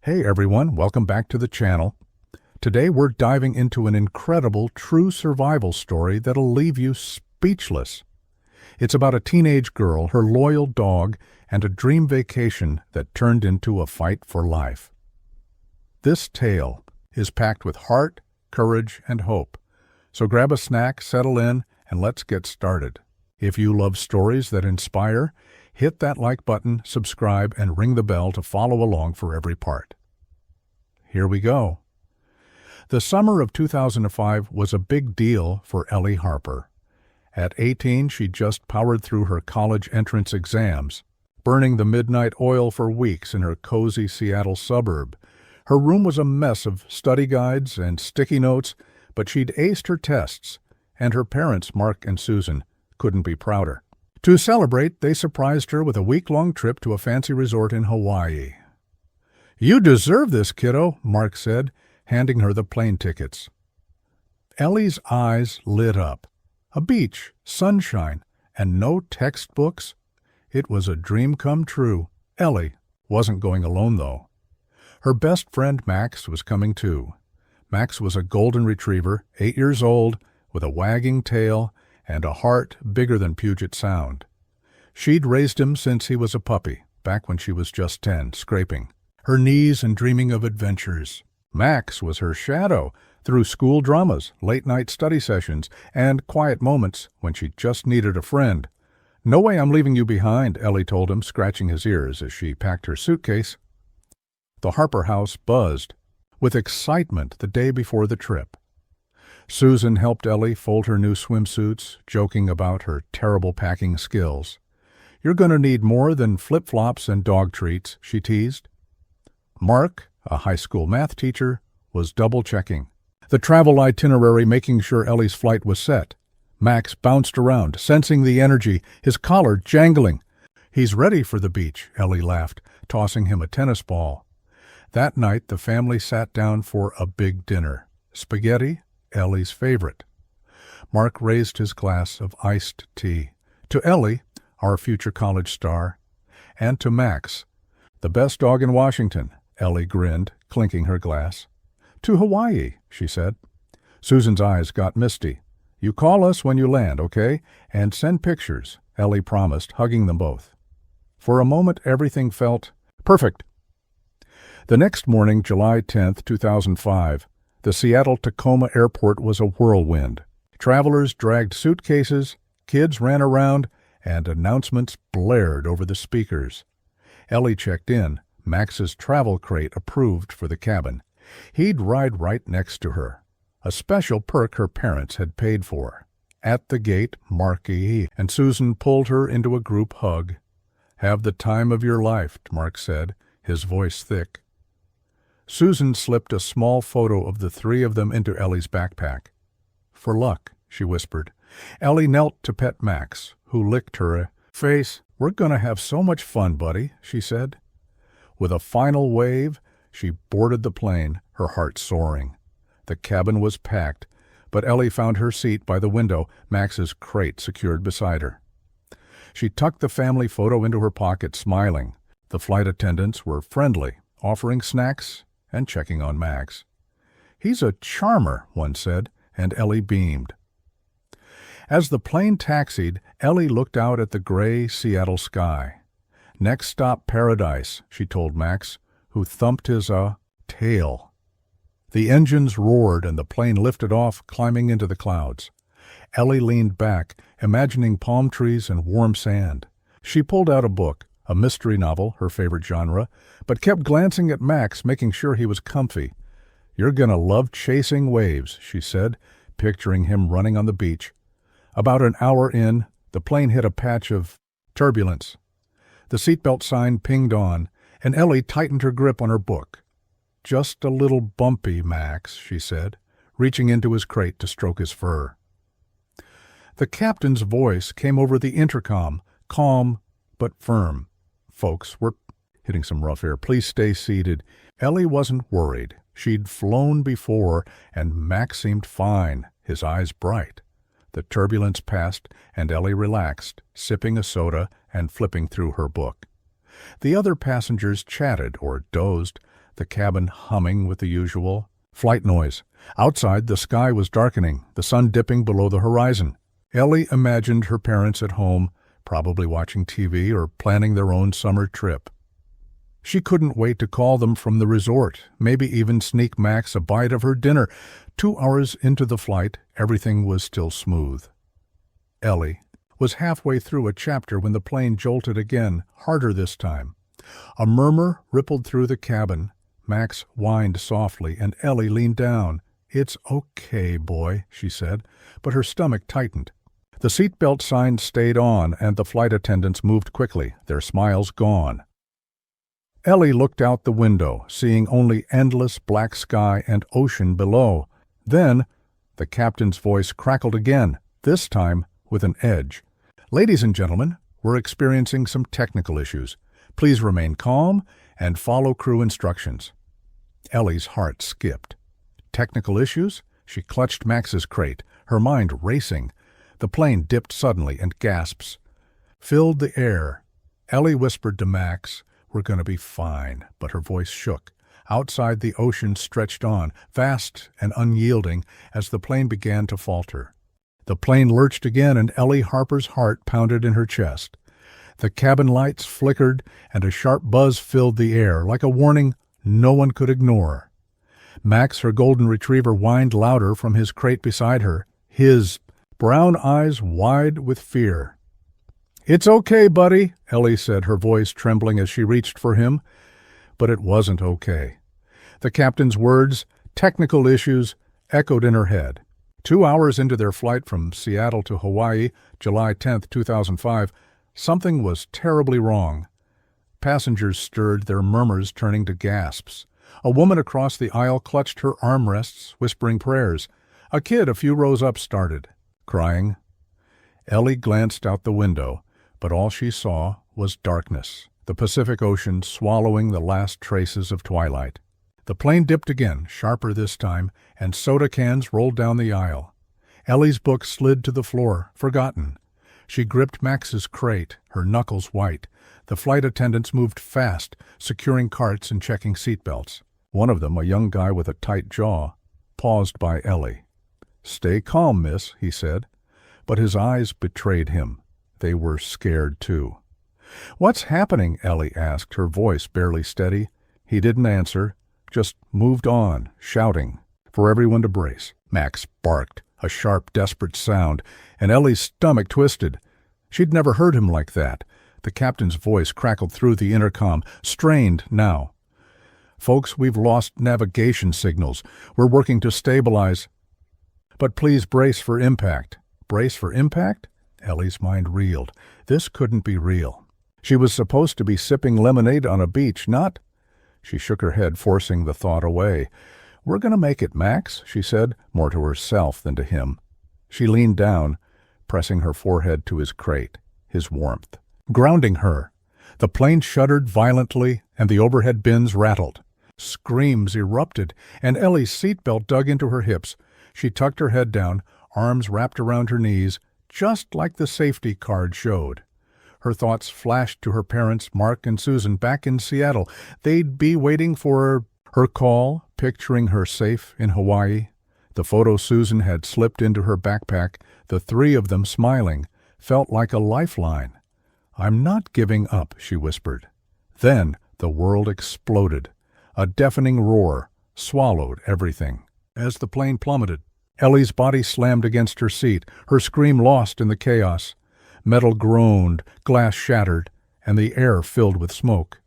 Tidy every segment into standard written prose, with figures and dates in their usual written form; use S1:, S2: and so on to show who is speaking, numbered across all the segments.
S1: Hey everyone, welcome back to the channel. Today we're diving into an incredible true survival story that'll leave you speechless. It's about a teenage girl, her loyal dog, and a dream vacation that turned into a fight for life. This tale is packed with heart, courage, and hope. So grab a snack, settle in, and let's get started. If you love stories that inspire, hit that like button, subscribe, and ring the bell to follow along for every part. Here we go. The summer of 2005 was a big deal for Ellie Harper. At 18, she just powered through her college entrance exams, burning the midnight oil for weeks in her cozy Seattle suburb. Her room was a mess of study guides and sticky notes, but she'd aced her tests, and her parents, Mark and Susan, couldn't be prouder. To celebrate, they surprised her with a week-long trip to a fancy resort in Hawaii. "You deserve this, kiddo," Mark said, handing her the plane tickets. Ellie's eyes lit up. A beach, sunshine, and no textbooks. It was a dream come true. Ellie wasn't going alone, though. Her best friend Max was coming too. Max was a golden retriever, 8 years old, with a wagging tail and a heart bigger than Puget Sound. She'd raised him since he was a puppy, back when she was just 10, scraping her knees and dreaming of adventures. Max was her shadow through school dramas, late-night study sessions, and quiet moments when she just needed a friend. "No way I'm leaving you behind," Ellie told him, scratching his ears as she packed her suitcase. The Harper house buzzed with excitement the day before the trip. Susan helped Ellie fold her new swimsuits, joking about her terrible packing skills. "You're going to need more than flip-flops and dog treats," she teased. Mark, a high school math teacher, was double-checking the travel itinerary, making sure Ellie's flight was set. Max bounced around, sensing the energy, his collar jangling. "He's ready for the beach," Ellie laughed, tossing him a tennis ball. That night, the family sat down for a big dinner. Spaghetti, Ellie's favorite. Mark raised his glass of iced tea. To Ellie, our future college star, and to Max, the best dog in Washington, Ellie grinned, clinking her glass. "To Hawaii," she said. Susan's eyes got misty. "You call us when you land, okay? And send pictures," Ellie promised, hugging them both. For a moment, everything felt perfect. The next morning, July 10th, 2005, the Seattle-Tacoma airport was a whirlwind. Travelers dragged suitcases, kids ran around, and announcements blared over the speakers. Ellie checked in, Max's travel crate approved for the cabin. He'd ride right next to her, a special perk her parents had paid for. At the gate, Marky and Susan pulled her into a group hug. "Have the time of your life," Mark said, his voice thick. Susan slipped a small photo of the three of them into Ellie's backpack. "For luck," she whispered. Ellie knelt to pet Max, who licked her face. "We're going to have so much fun, buddy," she said. With a final wave, she boarded the plane, her heart soaring. The cabin was packed, but Ellie found her seat by the window, Max's crate secured beside her. She tucked the family photo into her pocket, smiling. The flight attendants were friendly, offering snacks and checking on Max. "He's a charmer," one said, and Ellie beamed. As the plane taxied, Ellie looked out at the gray Seattle sky. "Next stop, paradise," she told Max, who thumped his tail. The engines roared and the plane lifted off, climbing into the clouds. Ellie leaned back, imagining palm trees and warm sand. She pulled out a book, a mystery novel, her favorite genre, but kept glancing at Max, making sure he was comfy. "You're gonna love chasing waves," she said, picturing him running on the beach. About an hour in, the plane hit a patch of turbulence. The seatbelt sign pinged on, and Ellie tightened her grip on her book. "Just a little bumpy, Max," she said, reaching into his crate to stroke his fur. The captain's voice came over the intercom, calm but firm. "Folks, we're hitting some rough air. Please stay seated." Ellie wasn't worried. She'd flown before, and Max seemed fine, his eyes bright. The turbulence passed, and Ellie relaxed, sipping a soda and flipping through her book. The other passengers chatted or dozed. the cabin humming with the usual flight noise. Outside, the sky was darkening, the sun dipping below the horizon. Ellie imagined her parents at home, probably watching TV or planning their own summer trip. She couldn't wait to call them from the resort, maybe even sneak Max a bite of her dinner. 2 hours into the flight, everything was still smooth. Ellie was halfway through a chapter when the plane jolted again, harder this time. A murmur rippled through the cabin. Max whined softly, and Ellie leaned down. "It's okay, boy," she said, but her stomach tightened. The seatbelt sign stayed on, and the flight attendants moved quickly, their smiles gone. Ellie looked out the window, seeing only endless black sky and ocean below. Then the captain's voice crackled again, this time with an edge. "Ladies and gentlemen, we're experiencing some technical issues. Please remain calm and follow crew instructions." Ellie's heart skipped. Technical issues? She clutched Max's crate, her mind racing. The plane dipped suddenly, and gasps filled the air. Ellie whispered to Max, "We're going to be fine," but her voice shook. Outside, the ocean stretched on, vast and unyielding, as the plane began to falter. The plane lurched again, and Ellie Harper's heart pounded in her chest. The cabin lights flickered, and a sharp buzz filled the air, like a warning no one could ignore. Max, her golden retriever, whined louder from his crate beside her, his brown eyes wide with fear. "It's okay, buddy," Ellie said, her voice trembling as she reached for him. But it wasn't okay. The captain's words, "technical issues," echoed in her head. 2 hours into their flight from Seattle to Hawaii, July 10th, 2005, something was terribly wrong. Passengers stirred, their murmurs turning to gasps. A woman across the aisle clutched her armrests, whispering prayers. A kid a few rows up started crying. Ellie glanced out the window, but all she saw was darkness, the Pacific Ocean swallowing the last traces of twilight. The plane dipped again, sharper this time, and soda cans rolled down the aisle. Ellie's book slid to the floor, forgotten. She gripped Max's crate, her knuckles white. The flight attendants moved fast, securing carts and checking seatbelts. One of them, a young guy with a tight jaw, paused by Ellie. "Stay calm, miss," he said. But his eyes betrayed him. They were scared, too. "What's happening?" Ellie asked, her voice barely steady. He didn't answer, just moved on, shouting for everyone to brace. Max barked, a sharp, desperate sound, and Ellie's stomach twisted. She'd never heard him like that. The captain's voice crackled through the intercom, strained now. "Folks, we've lost navigation signals. We're working to stabilize. But please brace for impact." Brace for impact? Ellie's mind reeled. This couldn't be real. She was supposed to be sipping lemonade on a beach, not... She shook her head, forcing the thought away. "We're going to make it, Max," she said, more to herself than to him. She leaned down, pressing her forehead to his crate, his warmth, grounding her. The plane shuddered violently, and the overhead bins rattled. Screams erupted, and Ellie's seatbelt dug into her hips. She tucked her head down, arms wrapped around her knees, just like the safety card showed. Her thoughts flashed to her parents, Mark and Susan, back in Seattle. They'd be waiting for her call, picturing her safe in Hawaii. The photo Susan had slipped into her backpack, the three of them smiling, felt like a lifeline. "I'm not giving up," she whispered. Then the world exploded. A deafening roar swallowed everything. As the plane plummeted, Ellie's body slammed against her seat, her scream lost in the chaos. Metal groaned, glass shattered, and the air filled with smoke.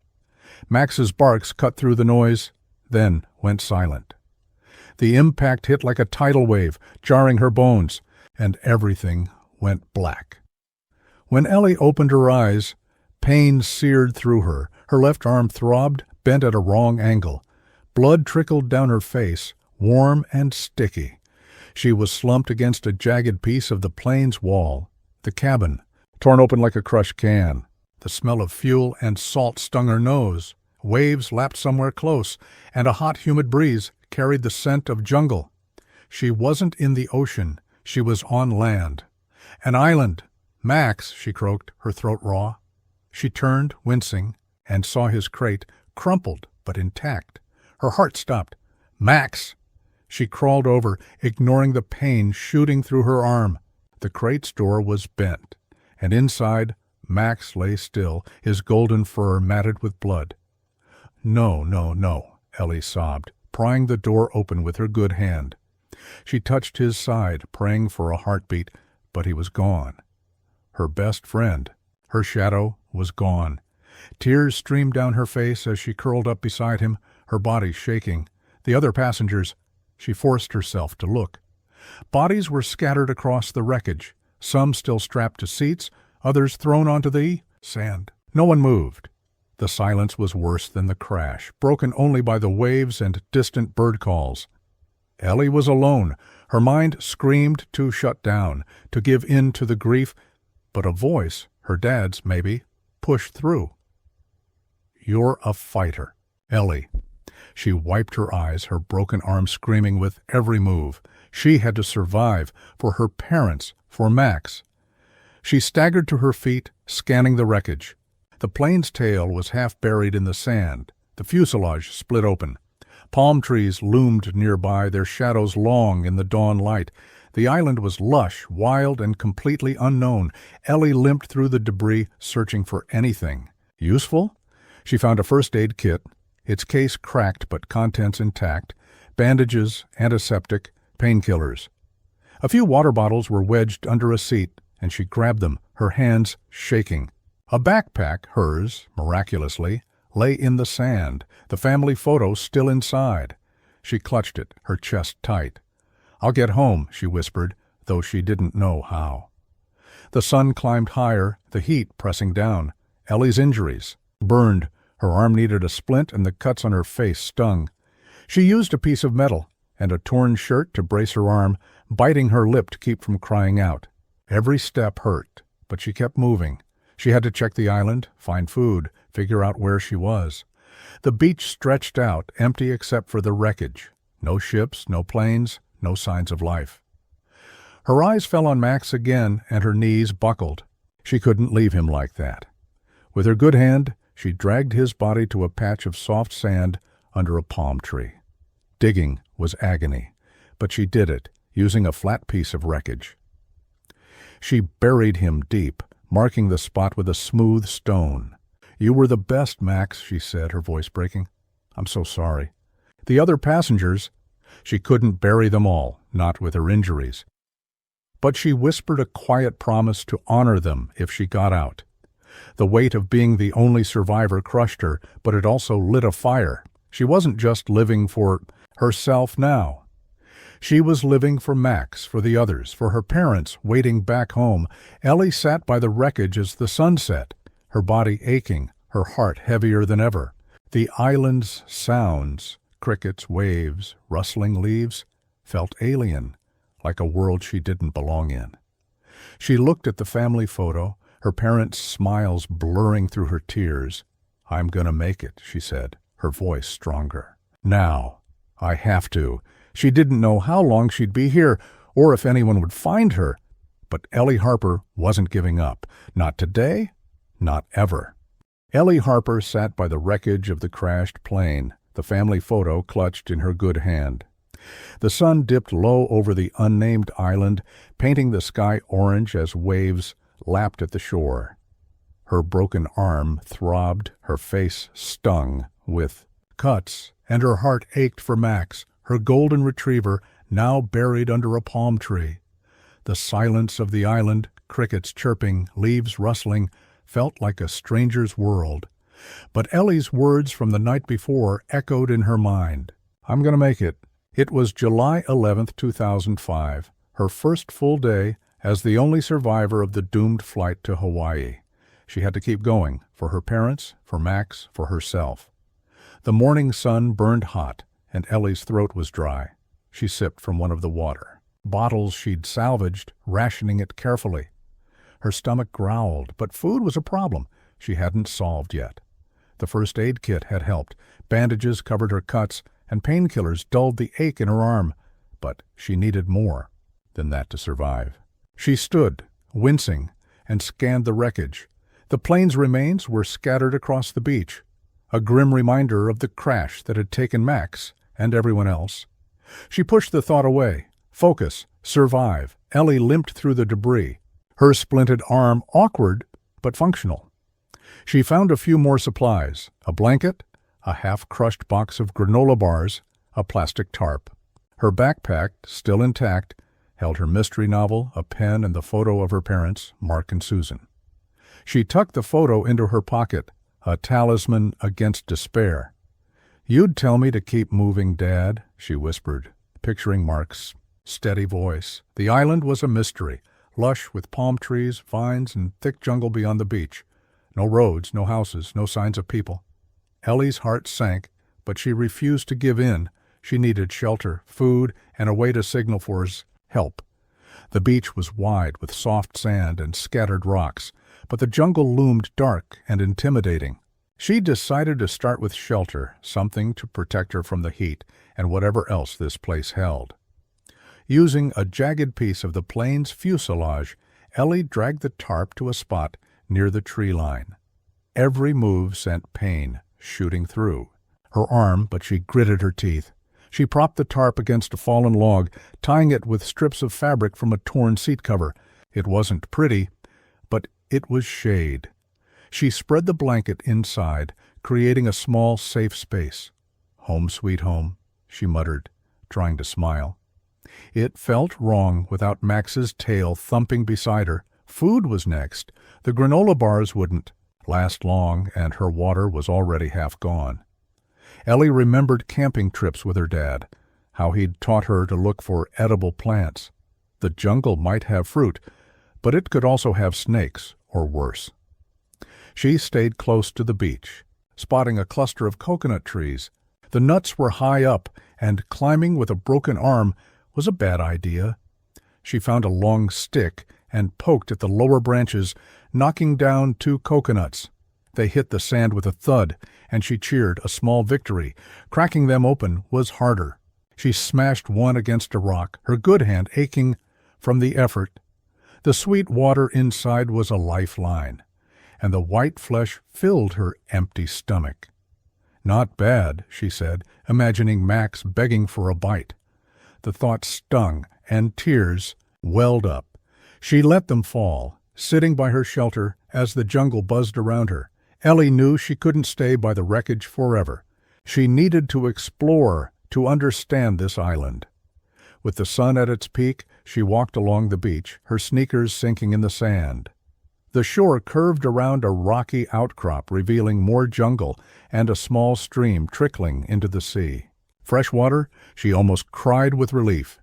S1: Max's barks cut through the noise, then went silent. The impact hit like a tidal wave, jarring her bones, and everything went black. When Ellie opened her eyes, pain seared through her. Her left arm throbbed, bent at a wrong angle. Blood trickled down her face, warm and sticky. She was slumped against a jagged piece of the plane's wall. The cabin, torn open like a crushed can. The smell of fuel and salt stung her nose. Waves lapped somewhere close, and a hot, humid breeze carried the scent of jungle. She wasn't in the ocean. She was on land. An island. "Max," she croaked, her throat raw. She turned, wincing, and saw his crate, crumpled but intact. Her heart stopped. Max! She crawled over, ignoring the pain shooting through her arm. The crate's door was bent, and inside, Max lay still, his golden fur matted with blood. No, no, no, Ellie sobbed, prying the door open with her good hand. She touched his side, praying for a heartbeat, but he was gone. Her best friend, her shadow, was gone. Tears streamed down her face as she curled up beside him, her body shaking. The other passengers, she forced herself to look. Bodies were scattered across the wreckage, some still strapped to seats, others thrown onto the sand. No one moved. The silence was worse than the crash, broken only by the waves and distant bird calls. Ellie was alone. Her mind screamed to shut down, to give in to the grief, but a voice, her dad's maybe, pushed through. "You're a fighter, Ellie." She wiped her eyes, her broken arm screaming with every move. She had to survive, for her parents, for Max. She staggered to her feet, scanning the wreckage. The plane's tail was half buried in the sand, the fuselage split open. Palm trees loomed nearby, their shadows long in the dawn light. The island was lush, wild, and completely unknown. Ellie limped through the debris, searching for anything. Useful? She found a first aid kit, its case cracked but contents intact, bandages, antiseptic, painkillers. A few water bottles were wedged under a seat, and she grabbed them, her hands shaking. A backpack, hers, miraculously, lay in the sand, the family photo still inside. She clutched it, her chest tight. "I'll get home," she whispered, though she didn't know how. The sun climbed higher, the heat pressing down. Ellie's injuries. Burned. Her arm needed a splint, and the cuts on her face stung. She used a piece of metal and a torn shirt to brace her arm, biting her lip to keep from crying out. Every step hurt, but she kept moving. She had to check the island, find food, figure out where she was. The beach stretched out, empty except for the wreckage. No ships, no planes, no signs of life. Her eyes fell on Max again, and her knees buckled. She couldn't leave him like that. With her good hand, she dragged his body to a patch of soft sand under a palm tree. Digging was agony, but she did it, using a flat piece of wreckage. She buried him deep, marking the spot with a smooth stone. "You were the best, Max," she said, her voice breaking. "I'm so sorry." The other passengers, she couldn't bury them all, not with her injuries. But she whispered a quiet promise to honor them if she got out. The weight of being the only survivor crushed her, but it also lit a fire. She wasn't just living for herself now. She was living for Max, for the others, for her parents waiting back home. Ellie sat by the wreckage as the sun set, her body aching, her heart heavier than ever. The island's sounds, crickets, waves, rustling leaves, felt alien, like a world she didn't belong in. She looked at the family photo, her parents' smiles blurring through her tears. "I'm gonna make it," she said, her voice stronger. "Now. I have to." She didn't know how long she'd be here, or if anyone would find her. But Ellie Harper wasn't giving up. Not today, not ever. Ellie Harper sat by the wreckage of the crashed plane, the family photo clutched in her good hand. The sun dipped low over the unnamed island, painting the sky orange as waves lapped at the shore. Her broken arm throbbed, her face stung with cuts, and her heart ached for Max, her golden retriever, now buried under a palm tree. The silence of the island, crickets chirping, leaves rustling, felt like a stranger's world. But Ellie's words from the night before echoed in her mind. "I'm going to make it." It was July 11th, 2005, her first full day as the only survivor of the doomed flight to Hawaii. She had to keep going, for her parents, for Max, for herself. The morning sun burned hot, and Ellie's throat was dry. She sipped from one of the water bottles she'd salvaged, rationing it carefully. Her stomach growled, but food was a problem she hadn't solved yet. The first aid kit had helped. Bandages covered her cuts, and painkillers dulled the ache in her arm. But she needed more than that to survive. She stood, wincing, and scanned the wreckage. The plane's remains were scattered across the beach. a grim reminder of the crash that had taken Max and everyone else. She pushed the thought away. Focus, survive. Ellie limped through the debris, her splinted arm awkward but functional. She found a few more supplies, a blanket, a half-crushed box of granola bars, a plastic tarp. Her backpack, still intact, held her mystery novel, a pen, and the photo of her parents, Mark and Susan. She tucked the photo into her pocket, a talisman against despair. "You'd tell me to keep moving, Dad," she whispered, picturing Mark's steady voice. The island was a mystery, lush with palm trees, vines, and thick jungle beyond the beach. No roads, no houses, no signs of people. Ellie's heart sank, but she refused to give in. She needed shelter, food, and a way to signal for his help. The beach was wide with soft sand and scattered rocks, but the jungle loomed dark and intimidating. She decided to start with shelter, something to protect her from the heat and whatever else this place held. Using a jagged piece of the plane's fuselage, Ellie dragged the tarp to a spot near the tree line. Every move sent pain shooting through her arm, but she gritted her teeth. She propped the tarp against a fallen log, tying it with strips of fabric from a torn seat cover. It wasn't pretty, but it was shade. She spread the blanket inside, creating a small, safe space. "Home sweet home," she muttered, trying to smile. It felt wrong without Max's tail thumping beside her. Food was next. The granola bars wouldn't last long, and her water was already half gone. Ellie remembered camping trips with her dad, how he'd taught her to look for edible plants. The jungle might have fruit, but it could also have snakes, or worse. She stayed close to the beach, spotting a cluster of coconut trees. The nuts were high up, and climbing with a broken arm was a bad idea. She found a long stick and poked at the lower branches, knocking down 2 coconuts. They hit the sand with a thud, and she cheered a small victory. Cracking them open was harder. She smashed one against a rock, her good hand aching from the effort. The sweet water inside was a lifeline, and the white flesh filled her empty stomach. "Not bad," she said, imagining Max begging for a bite. The thought stung, and tears welled up. She let them fall, sitting by her shelter as the jungle buzzed around her. Ellie knew she couldn't stay by the wreckage forever. She needed to explore, to understand this island. With the sun at its peak, she walked along the beach, her sneakers sinking in the sand. The shore curved around a rocky outcrop, revealing more jungle and a small stream trickling into the sea. Fresh water, she almost cried with relief.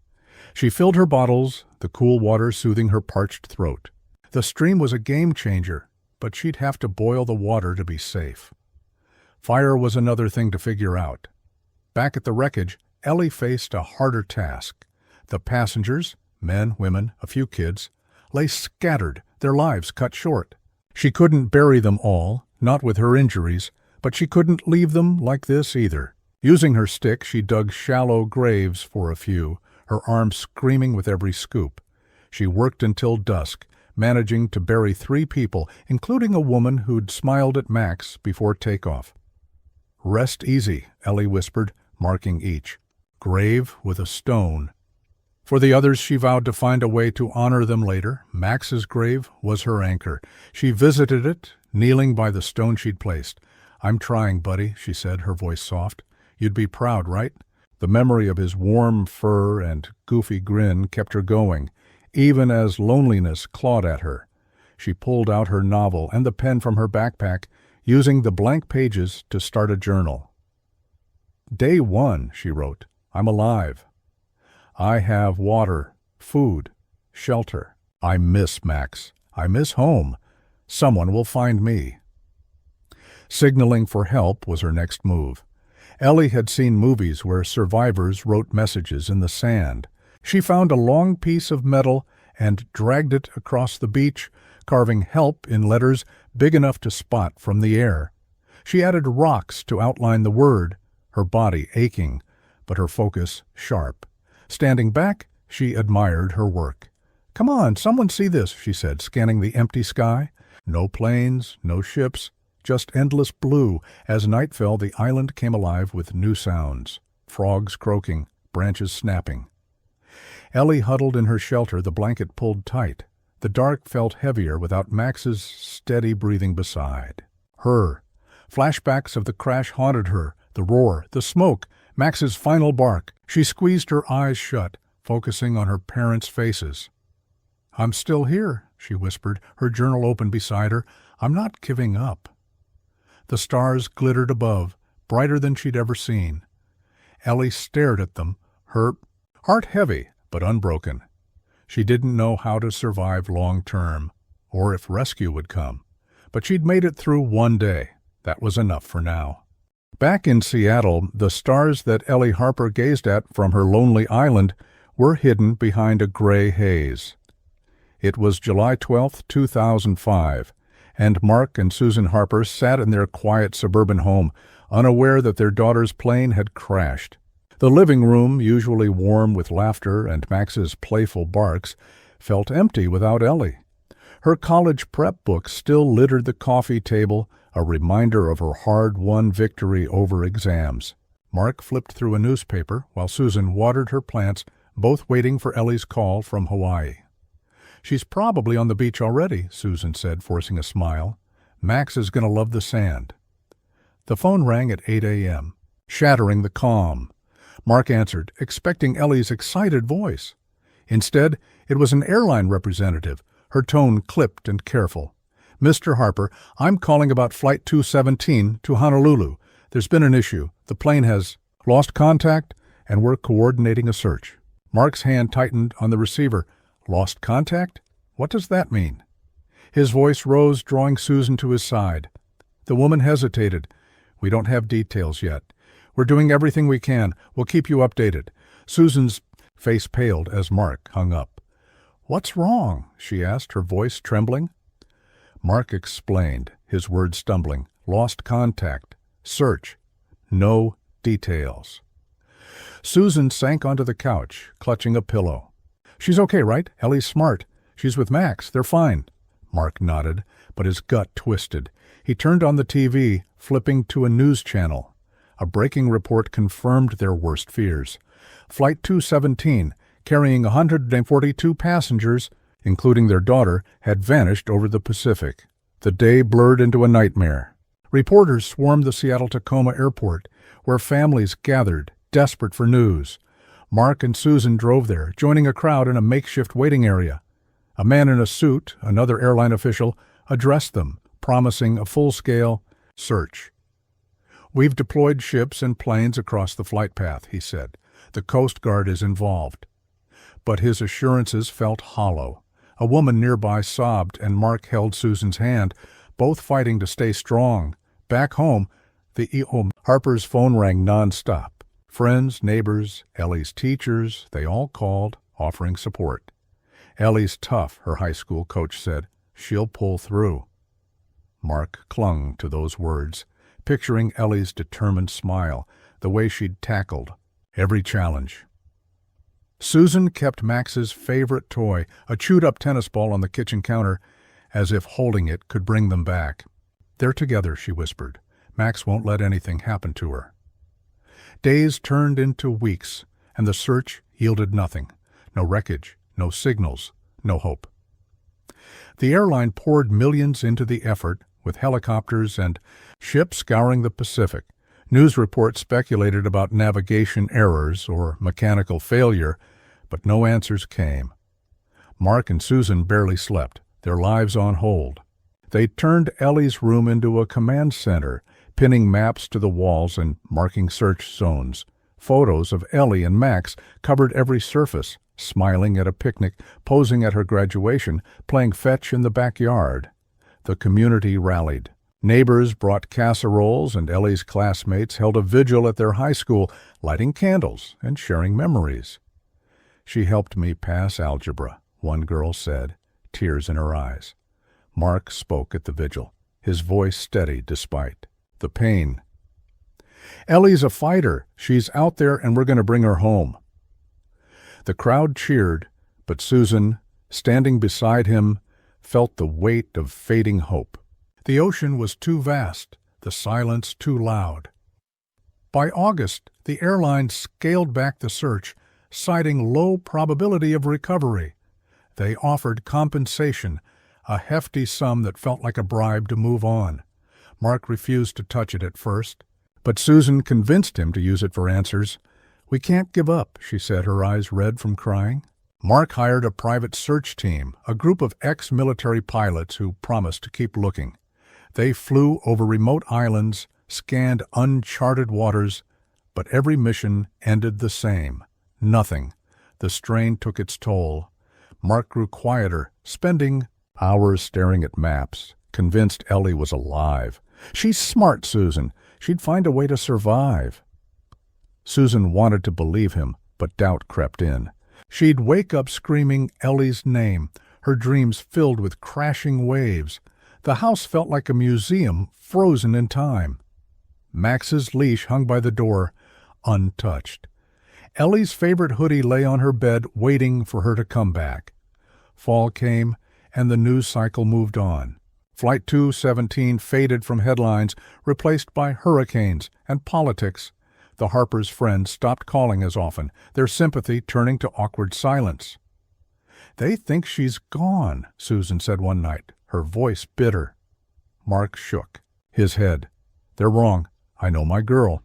S1: She filled her bottles, the cool water soothing her parched throat. The stream was a game-changer, but she'd have to boil the water to be safe. Fire was another thing to figure out. Back at the wreckage, Ellie faced a harder task. The passengers, men, women, a few kids, lay scattered, their lives cut short. She couldn't bury them all, not with her injuries, but she couldn't leave them like this either. Using her stick, she dug shallow graves for a few, her arms screaming with every scoop. She worked until dusk, managing to bury 3 people, including a woman who'd smiled at Max before takeoff. "Rest easy," Ellie whispered, marking each. Grave with a stone. For the others, she vowed to find a way to honor them later. Max's grave was her anchor. She visited it, kneeling by the stone she'd placed. "I'm trying, buddy," she said, her voice soft. "You'd be proud, right?" The memory of his warm fur and goofy grin kept her going, even as loneliness clawed at her. She pulled out her novel and the pen from her backpack, using the blank pages to start a journal. "Day 1, she wrote. "I'm alive. I have water, food, shelter. I miss Max. I miss home. Someone will find me." Signaling for help was her next move. Ellie had seen movies where survivors wrote messages in the sand. She found a long piece of metal and dragged it across the beach, carving help in letters big enough to spot from the air. She added rocks to outline the word, her body aching, but her focus sharp. Standing back, she admired her work. "Come on, someone see this," she said, scanning the empty sky. No planes, no ships, just endless blue. As night fell, the island came alive with new sounds. Frogs croaking, branches snapping. Ellie huddled in her shelter, the blanket pulled tight. The dark felt heavier without Max's steady breathing beside. Her. Flashbacks of the crash haunted her, the roar, the smoke, Max's final bark. She squeezed her eyes shut, focusing on her parents' faces. "I'm still here," she whispered, her journal open beside her. "I'm not giving up." The stars glittered above, brighter than she'd ever seen. Ellie stared at them, her heart heavy but unbroken. She didn't know how to survive long term, or if rescue would come. But she'd made it through one day. That was enough for now. Back in Seattle, the stars that Ellie Harper gazed at from her lonely island were hidden behind a gray haze. It was July 12, 2005, and Mark and Susan Harper sat in their quiet suburban home, unaware that their daughter's plane had crashed. The living room, usually warm with laughter and Max's playful barks, felt empty without Ellie. Her college prep books still littered the coffee table, a reminder of her hard-won victory over exams. Mark flipped through a newspaper while Susan watered her plants, both waiting for Ellie's call from Hawaii. "She's probably on the beach already," Susan said, forcing a smile. "Max is going to love the sand." The phone rang at 8 a.m., shattering the calm. Mark answered, expecting Ellie's excited voice. Instead, it was an airline representative, her tone clipped and careful. "Mr. Harper, I'm calling about Flight 217 to Honolulu. There's been an issue. The plane has lost contact, and we're coordinating a search." Mark's hand tightened on the receiver. "Lost contact? What does that mean?" His voice rose, drawing Susan to his side. The woman hesitated. "We don't have details yet. We're doing everything we can. We'll keep you updated." Susan's face paled as Mark hung up. "What's wrong?" she asked, her voice trembling. Mark explained, his words stumbling. "Lost contact. Search. No details." Susan sank onto the couch, clutching a pillow. "She's okay, right? Ellie's smart. She's with Max. They're fine." Mark nodded, but his gut twisted. He turned on the TV, flipping to a news channel. A breaking report confirmed their worst fears. Flight 217, carrying 142 passengers, including their daughter, had vanished over the Pacific. The day blurred into a nightmare. Reporters swarmed the Seattle-Tacoma airport, where families gathered, desperate for news. Mark and Susan drove there, joining a crowd in a makeshift waiting area. A man in a suit, another airline official, addressed them, promising a full-scale search. "We've deployed ships and planes across the flight path," he said. "The Coast Guard is involved." But his assurances felt hollow. A woman nearby sobbed, and Mark held Susan's hand, both fighting to stay strong. Back home, the E.O. Harper's phone rang nonstop. Friends, neighbors, Ellie's teachers, they all called, offering support. "Ellie's tough," her high school coach said. "She'll pull through." Mark clung to those words, picturing Ellie's determined smile, the way she'd tackled every challenge. Susan kept Max's favorite toy, a chewed-up tennis ball on the kitchen counter, as if holding it could bring them back. "They're together," she whispered. "Max won't let anything happen to her." Days turned into weeks, and the search yielded nothing. No wreckage, no signals, no hope. The airline poured millions into the effort, with helicopters and ships scouring the Pacific. News reports speculated about navigation errors or mechanical failure, but no answers came. Mark and Susan barely slept, their lives on hold. They turned Ellie's room into a command center, pinning maps to the walls and marking search zones. Photos of Ellie and Max covered every surface, smiling at a picnic, posing at her graduation, playing fetch in the backyard. The community rallied. Neighbors brought casseroles, and Ellie's classmates held a vigil at their high school, lighting candles and sharing memories. "She helped me pass algebra," one girl said, tears in her eyes. Mark spoke at the vigil, his voice steady despite the pain. "Ellie's a fighter. She's out there, and we're going to bring her home." The crowd cheered, but Susan, standing beside him, felt the weight of fading hope. The ocean was too vast, the silence too loud. By August, the airline scaled back the search, citing low probability of recovery. They offered compensation, a hefty sum that felt like a bribe to move on. Mark refused to touch it at first, but Susan convinced him to use it for answers. "We can't give up," she said, her eyes red from crying. Mark hired a private search team, a group of ex-military pilots who promised to keep looking. They flew over remote islands, scanned uncharted waters, but every mission ended the same. Nothing. The strain took its toll. Mark grew quieter, spending hours staring at maps, convinced Ellie was alive. "She's smart, Susan. She'd find a way to survive." Susan wanted to believe him, but doubt crept in. She'd wake up screaming Ellie's name, her dreams filled with crashing waves. The house felt like a museum frozen in time. Max's leash hung by the door, untouched. Ellie's favorite hoodie lay on her bed, waiting for her to come back. Fall came, and the news cycle moved on. Flight 217 faded from headlines, replaced by hurricanes and politics. The Harpers' friends stopped calling as often, their sympathy turning to awkward silence. "They think she's gone," Susan said one night, her voice bitter. Mark shook his head. "They're wrong. I know my girl."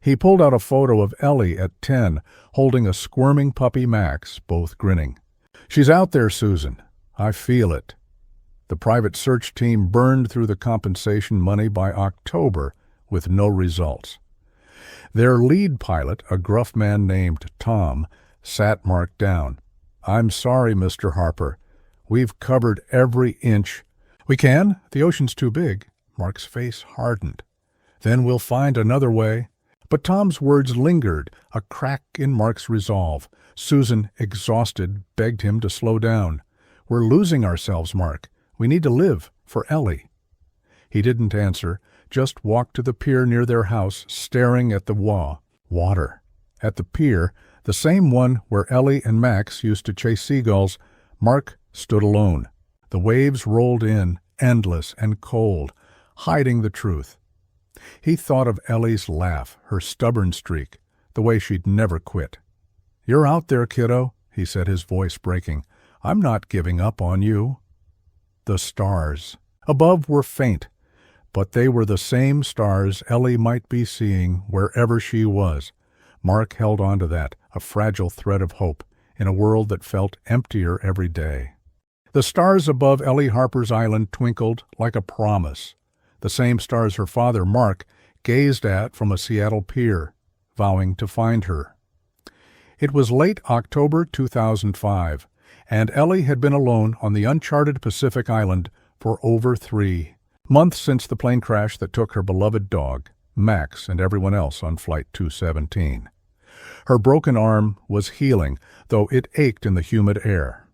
S1: He pulled out a photo of Ellie at 10, holding a squirming puppy Max, both grinning. "She's out there, Susan. I feel it." The private search team burned through the compensation money by October with no results. Their lead pilot, a gruff man named Tom, sat Mark down. "I'm sorry, Mr. Harper. We've covered every inch." "We can? The ocean's too big." Mark's face hardened. "Then we'll find another way." But Tom's words lingered, a crack in Mark's resolve. Susan, exhausted, begged him to slow down. "We're losing ourselves, Mark. We need to live for Ellie." He didn't answer, just walked to the pier near their house, staring at the water. At the pier, the same one where Ellie and Max used to chase seagulls, Mark stood alone. The waves rolled in, endless and cold, hiding the truth. He thought of Ellie's laugh, her stubborn streak, the way she'd never quit. "You're out there, kiddo," he said, his voice breaking. "I'm not giving up on you." The stars above were faint, but they were the same stars Ellie might be seeing wherever she was. Mark held on to that, a fragile thread of hope, in a world that felt emptier every day. The stars above Ellie Harper's island twinkled like a promise, the same stars her father, Mark, gazed at from a Seattle pier, vowing to find her. It was late October 2005, and Ellie had been alone on the uncharted Pacific island for over 3 months since the plane crash that took her beloved dog, Max, and everyone else on Flight 217. Her broken arm was healing, though it ached in the humid air.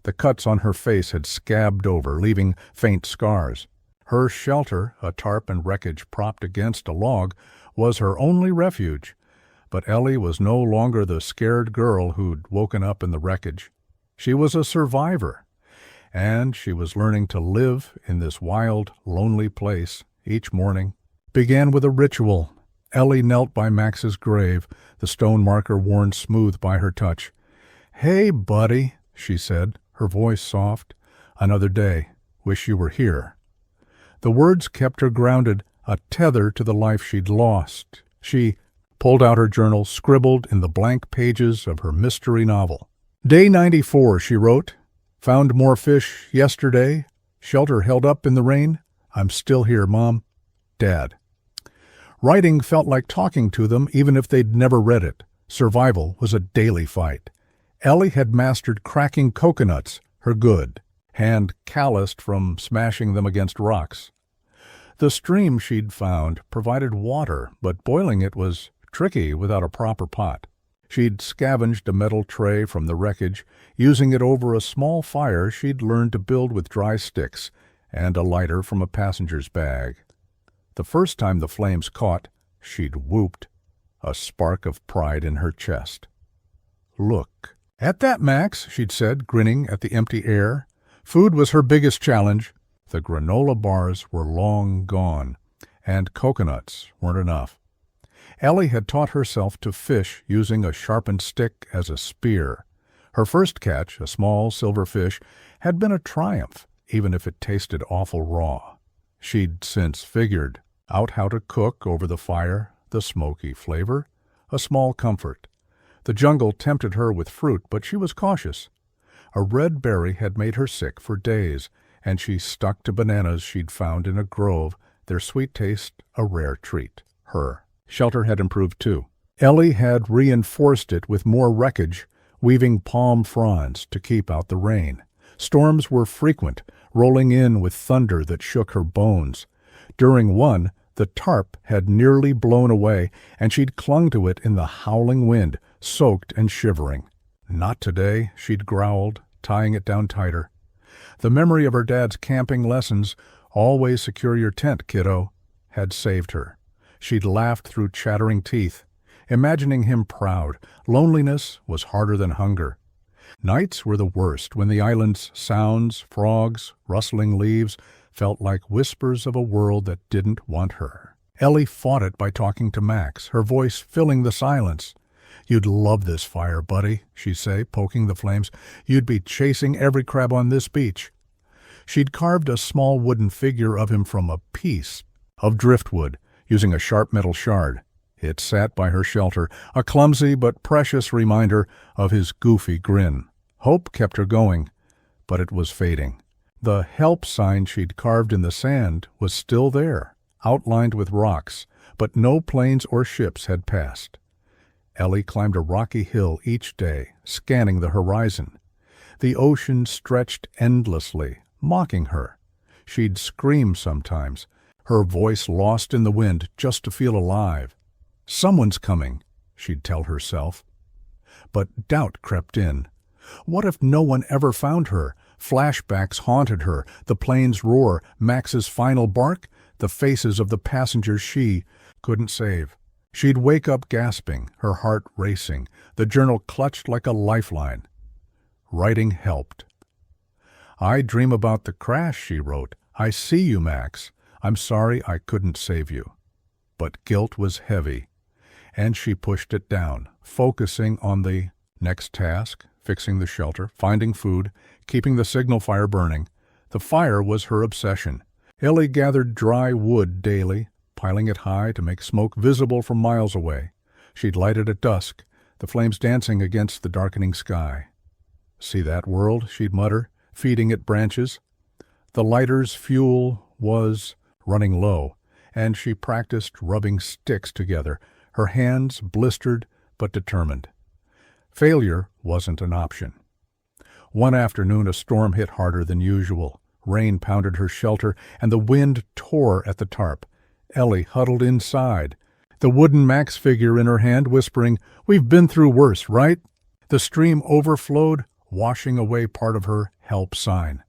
S1: The cuts on her face had scabbed over, leaving faint scars. Her shelter, a tarp and wreckage propped against a log, was her only refuge. But Ellie was no longer the scared girl who'd woken up in the wreckage. She was a survivor, and she was learning to live in this wild, lonely place. Each morning began with a ritual. Ellie knelt by Max's grave, the stone marker worn smooth by her touch. "Hey, buddy," she said, her voice soft. "Another day. Wish you were here." The words kept her grounded, a tether to the life she'd lost. She pulled out her journal, scribbled in the blank pages of her mystery novel. "Day 94, she wrote. Found more fish yesterday. Shelter held up in the rain. I'm still here, Mom. Dad." Writing felt like talking to them, even if they'd never read it. Survival was a daily fight. Ellie had mastered cracking coconuts, her good, hand calloused from smashing them against rocks. The stream she'd found provided water, but boiling it was tricky without a proper pot. She'd scavenged a metal tray from the wreckage, using it over a small fire she'd learned to build with dry sticks and a lighter from a passenger's bag. The first time the flames caught, she'd whooped, a spark of pride in her chest. "Look at that, Max," she'd said, grinning at the empty air. Food was her biggest challenge. The granola bars were long gone, and coconuts weren't enough. Ellie had taught herself to fish using a sharpened stick as a spear. Her first catch, a small silver fish, had been a triumph, even if it tasted awful raw. She'd since figured out how to cook over the fire, the smoky flavor, a small comfort. The jungle tempted her with fruit, but she was cautious. A red berry had made her sick for days, and she stuck to bananas she'd found in a grove, their sweet taste a rare treat. Her shelter had improved too. Ellie had reinforced it with more wreckage, weaving palm fronds to keep out the rain. Storms were frequent, rolling in with thunder that shook her bones. During one, the tarp had nearly blown away, and she'd clung to it in the howling wind, soaked and shivering. "Not today," she'd growled, tying it down tighter. The memory of her dad's camping lessons, "Always secure your tent, kiddo," had saved her. She'd laughed through chattering teeth, imagining him proud. Loneliness was harder than hunger. Nights were the worst, when the island's sounds, frogs, rustling leaves, felt like whispers of a world that didn't want her. Ellie fought it by talking to Max, her voice filling the silence. "You'd love this fire, buddy," she'd say, poking the flames. "You'd be chasing every crab on this beach." She'd carved a small wooden figure of him from a piece of driftwood, using a sharp metal shard. It sat by her shelter, a clumsy but precious reminder of his goofy grin. Hope kept her going, but it was fading. The help sign she'd carved in the sand was still there, outlined with rocks, but no planes or ships had passed. Ellie climbed a rocky hill each day, scanning the horizon. The ocean stretched endlessly, mocking her. She'd scream sometimes, her voice lost in the wind just to feel alive. "Someone's coming," she'd tell herself. But doubt crept in. What if no one ever found her? Flashbacks haunted her, the plane's roar, Max's final bark, the faces of the passengers she couldn't save. She'd wake up gasping, her heart racing, the journal clutched like a lifeline. Writing helped. "I dream about the crash," she wrote. "I see you, Max. I'm sorry I couldn't save you." But guilt was heavy, and she pushed it down, focusing on the next task, fixing the shelter, finding food, keeping the signal fire burning. The fire was her obsession. Ellie gathered dry wood daily, piling it high to make smoke visible from miles away. She'd light it at dusk, the flames dancing against the darkening sky. "See that world?" she'd mutter, feeding it branches. The lighter's fuel was running low, and she practiced rubbing sticks together, her hands blistered but determined. Failure wasn't an option. One afternoon a storm hit harder than usual. Rain pounded her shelter, and the wind tore at the tarp. Ellie huddled inside, the wooden Max figure in her hand, whispering, "We've been through worse, right?" The stream overflowed, washing away part of her help sign.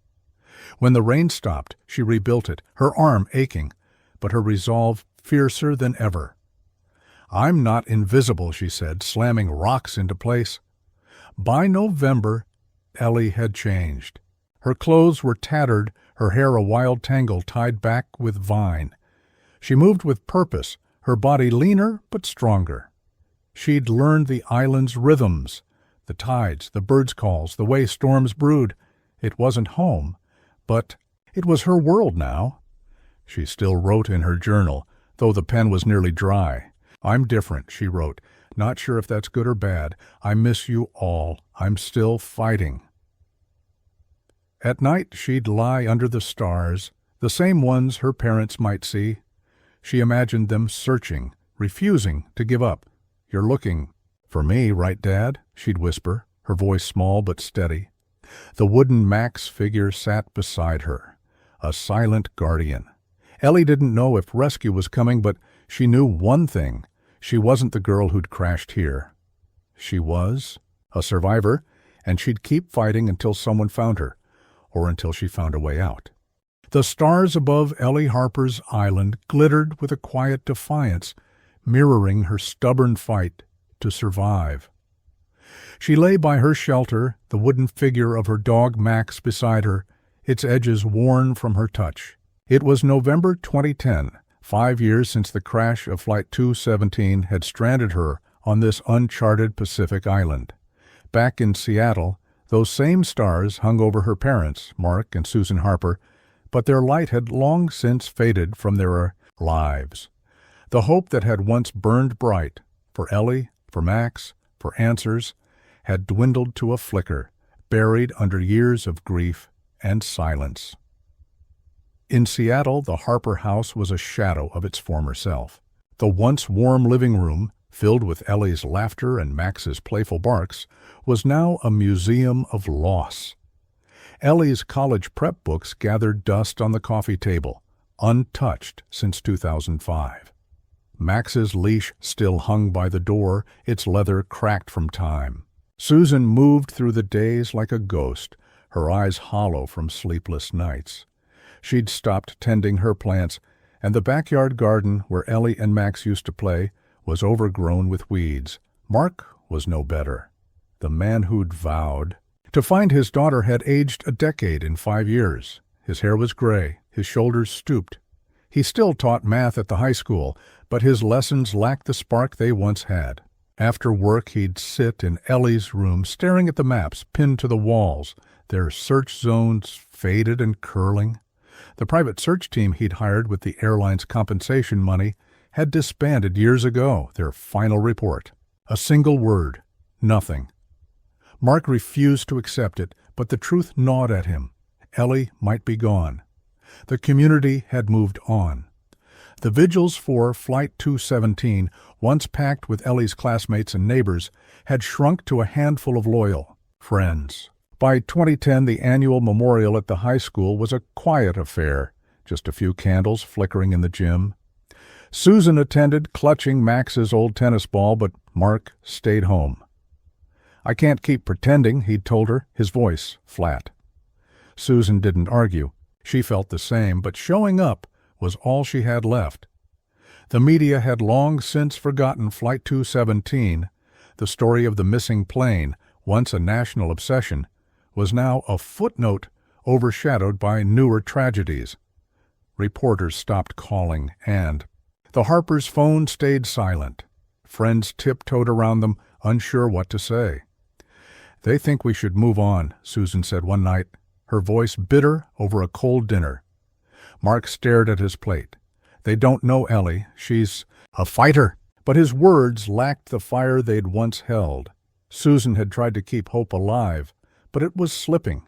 S1: When the rain stopped, she rebuilt it, her arm aching, but her resolve fiercer than ever. "I'm not invisible," she said, slamming rocks into place. By November, Ellie had changed. Her clothes were tattered, her hair a wild tangle tied back with vine. She moved with purpose, her body leaner but stronger. She'd learned the island's rhythms, the tides, the birds' calls, the way storms brewed. It wasn't home, but it was her world now. She still wrote in her journal, though the pen was nearly dry. "I'm different," she wrote. "Not sure if that's good or bad. I miss you all. I'm still fighting." At night she'd lie under the stars, the same ones her parents might see. She imagined them searching, refusing to give up. "You're looking for me, right, Dad?" she'd whisper, her voice small but steady. The wooden Max figure sat beside her, a silent guardian. Ellie didn't know if rescue was coming, but she knew one thing. She wasn't the girl who'd crashed here. She was a survivor, and she'd keep fighting until someone found her, or until she found a way out. The stars above Ellie Harper's island glittered with a quiet defiance, mirroring her stubborn fight to survive. She lay by her shelter, the wooden figure of her dog Max beside her. its edges worn from her touch. It was November 2010, 5 years since the crash of Flight 217 had stranded her on this uncharted Pacific island. Back in Seattle, those same stars hung over her parents, Mark and Susan Harper, but their light had long since faded from their lives. The hope that had once burned bright for Ellie, for Max, for answers, had dwindled to a flicker, buried under years of grief and silence. In Seattle, the Harper house was a shadow of its former self. The once warm living room, filled with Ellie's laughter and Max's playful barks, was now a museum of loss. Ellie's college prep books gathered dust on the coffee table, untouched since 2005. Max's leash still hung by the door, its leather cracked from time. Susan moved through the days like a ghost, her eyes hollow from sleepless nights. She'd stopped tending her plants, and the backyard garden where Ellie and Max used to play was overgrown with weeds. Mark was no better. The man who'd vowed to find his daughter had aged a decade in 5 years. His hair was gray, his shoulders stooped. He still taught math at the high school, but his lessons lacked the spark they once had. After work, he'd sit in Ellie's room, staring at the maps pinned to the walls, their search zones faded and curling. The private search team he'd hired with the airline's compensation money had disbanded years ago, their final report. A single word, nothing. Mark refused to accept it, but the truth gnawed at him. Ellie might be gone. The community had moved on. The vigils for Flight 217, once packed with Ellie's classmates and neighbors, had shrunk to a handful of loyal friends. By 2010, the annual memorial at the high school was a quiet affair, just a few candles flickering in the gym. Susan attended, clutching Max's old tennis ball, but Mark stayed home. "I can't keep pretending," he'd told her, his voice flat. Susan didn't argue. She felt the same, but showing up was all she had left. The media had long since forgotten Flight 217. The story of the missing plane, once a national obsession, was now a footnote overshadowed by newer tragedies. Reporters stopped calling, and the Harpers' phone stayed silent. Friends tiptoed around them, unsure what to say. "They think we should move on," Susan said one night, her voice bitter over a cold dinner. Mark stared at his plate. "They don't know Ellie. She's a fighter." But his words lacked the fire they'd once held. Susan had tried to keep hope alive, but it was slipping.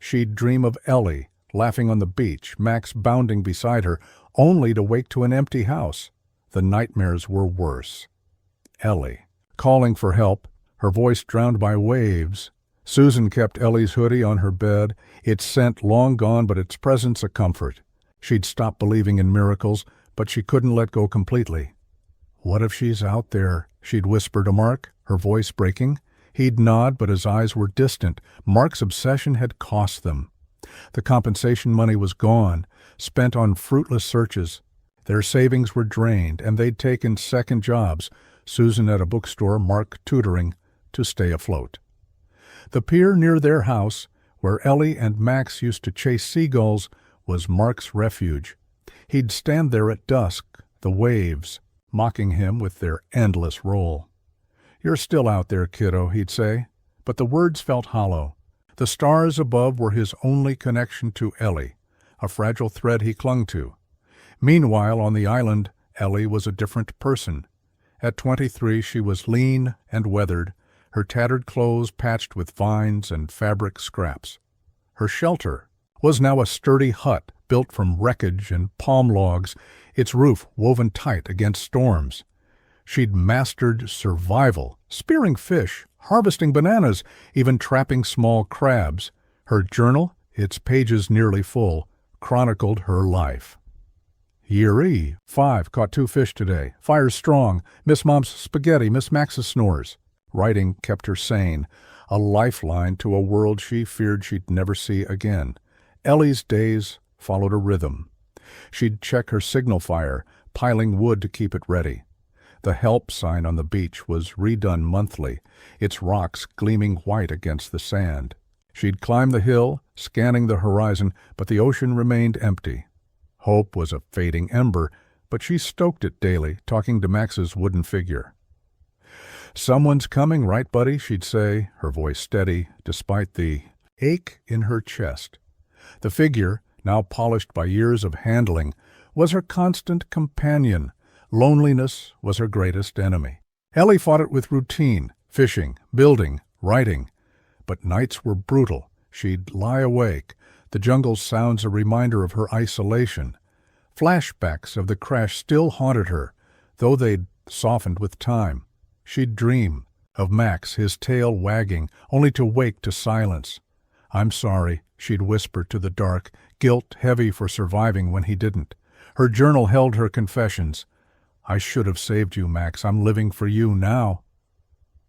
S1: She'd dream of Ellie, laughing on the beach, Max bounding beside her, only to wake to an empty house. The nightmares were worse. Ellie, calling for help, her voice drowned by waves. Susan kept Ellie's hoodie on her bed, its scent long gone but its presence a comfort. She'd stopped believing in miracles, but she couldn't let go completely. "What if she's out there?" she'd whisper to Mark, her voice breaking. He'd nod, but his eyes were distant. Mark's obsession had cost them. The compensation money was gone, spent on fruitless searches. Their savings were drained, and they'd taken second jobs, Susan at a bookstore, Mark tutoring, to stay afloat. The pier near their house, where Ellie and Max used to chase seagulls, was Mark's refuge. He'd stand there at dusk, the waves mocking him with their endless roll. "You're still out there, kiddo," he'd say, but the words felt hollow. The stars above were his only connection to Ellie, a fragile thread he clung to. Meanwhile, on the island, Ellie was a different person. At 23, she was lean and weathered, her tattered clothes patched with vines and fabric scraps. Her shelter was now a sturdy hut built from wreckage and palm logs, its roof woven tight against storms. She'd mastered survival, spearing fish, harvesting bananas, even trapping small crabs. Her journal, its pages nearly full, chronicled her life. Year E, 5, caught 2 fish today. Fire's strong. Miss Mom's spaghetti, Miss Max's snores. Writing kept her sane, a lifeline to a world she feared she'd never see again. Ellie's days followed a rhythm. She'd check her signal fire, piling wood to keep it ready. The help sign on the beach was redone monthly, its rocks gleaming white against the sand. She'd climbed the hill, scanning the horizon, but the ocean remained empty. Hope was a fading ember, but she stoked it daily, talking to Max's wooden figure. "Someone's coming, right, buddy?" she'd say, her voice steady, despite the ache in her chest. The figure, now polished by years of handling, was her constant companion. Loneliness was her greatest enemy. Ellie fought it with routine, fishing, building, writing. But nights were brutal. She'd lie awake, the jungle's sounds a reminder of her isolation. Flashbacks of the crash still haunted her, though they'd softened with time. She'd dream of Max, his tail wagging, only to wake to silence. "I'm sorry," she'd whisper to the dark, guilt heavy for surviving when he didn't. Her journal held her confessions. "I should have saved you, Max. I'm living for you now."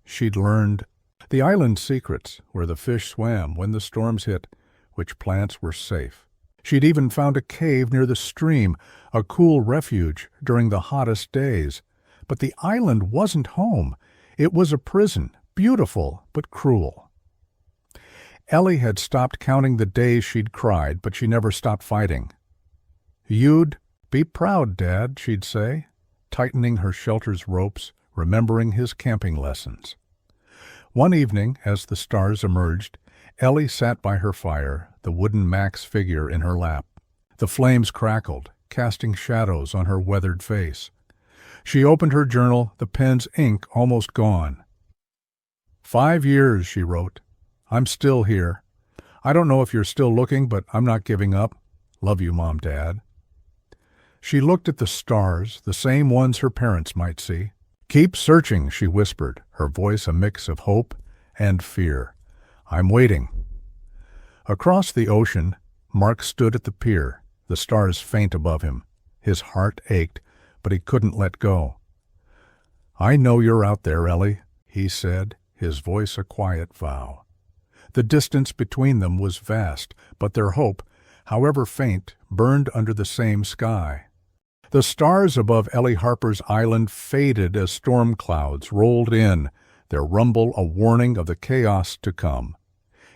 S1: She'd learned the island's secrets, where the fish swam when the storms hit, which plants were safe. She'd even found a cave near the stream, a cool refuge during the hottest days. But the island wasn't home. It was a prison, beautiful but cruel. Ellie had stopped counting the days she'd cried, but she never stopped fighting. "You'd be proud, Dad," she'd say, tightening her shelter's ropes, remembering his camping lessons. One evening, as the stars emerged, Ellie sat by her fire, the wooden Max figure in her lap. The flames crackled, casting shadows on her weathered face. She opened her journal, the pen's ink almost gone. 5 years, she wrote. "I'm still here. I don't know if you're still looking, but I'm not giving up. Love you, Mom, Dad." She looked at the stars, the same ones her parents might see. "Keep searching," she whispered, her voice a mix of hope and fear. "I'm waiting." Across the ocean, Mark stood at the pier, the stars faint above him. His heart ached, but he couldn't let go. "I know you're out there, Ellie," he said, his voice a quiet vow. The distance between them was vast, but their hope, however faint, burned under the same sky. The stars above Ellie Harper's island faded as storm clouds rolled in, their rumble a warning of the chaos to come.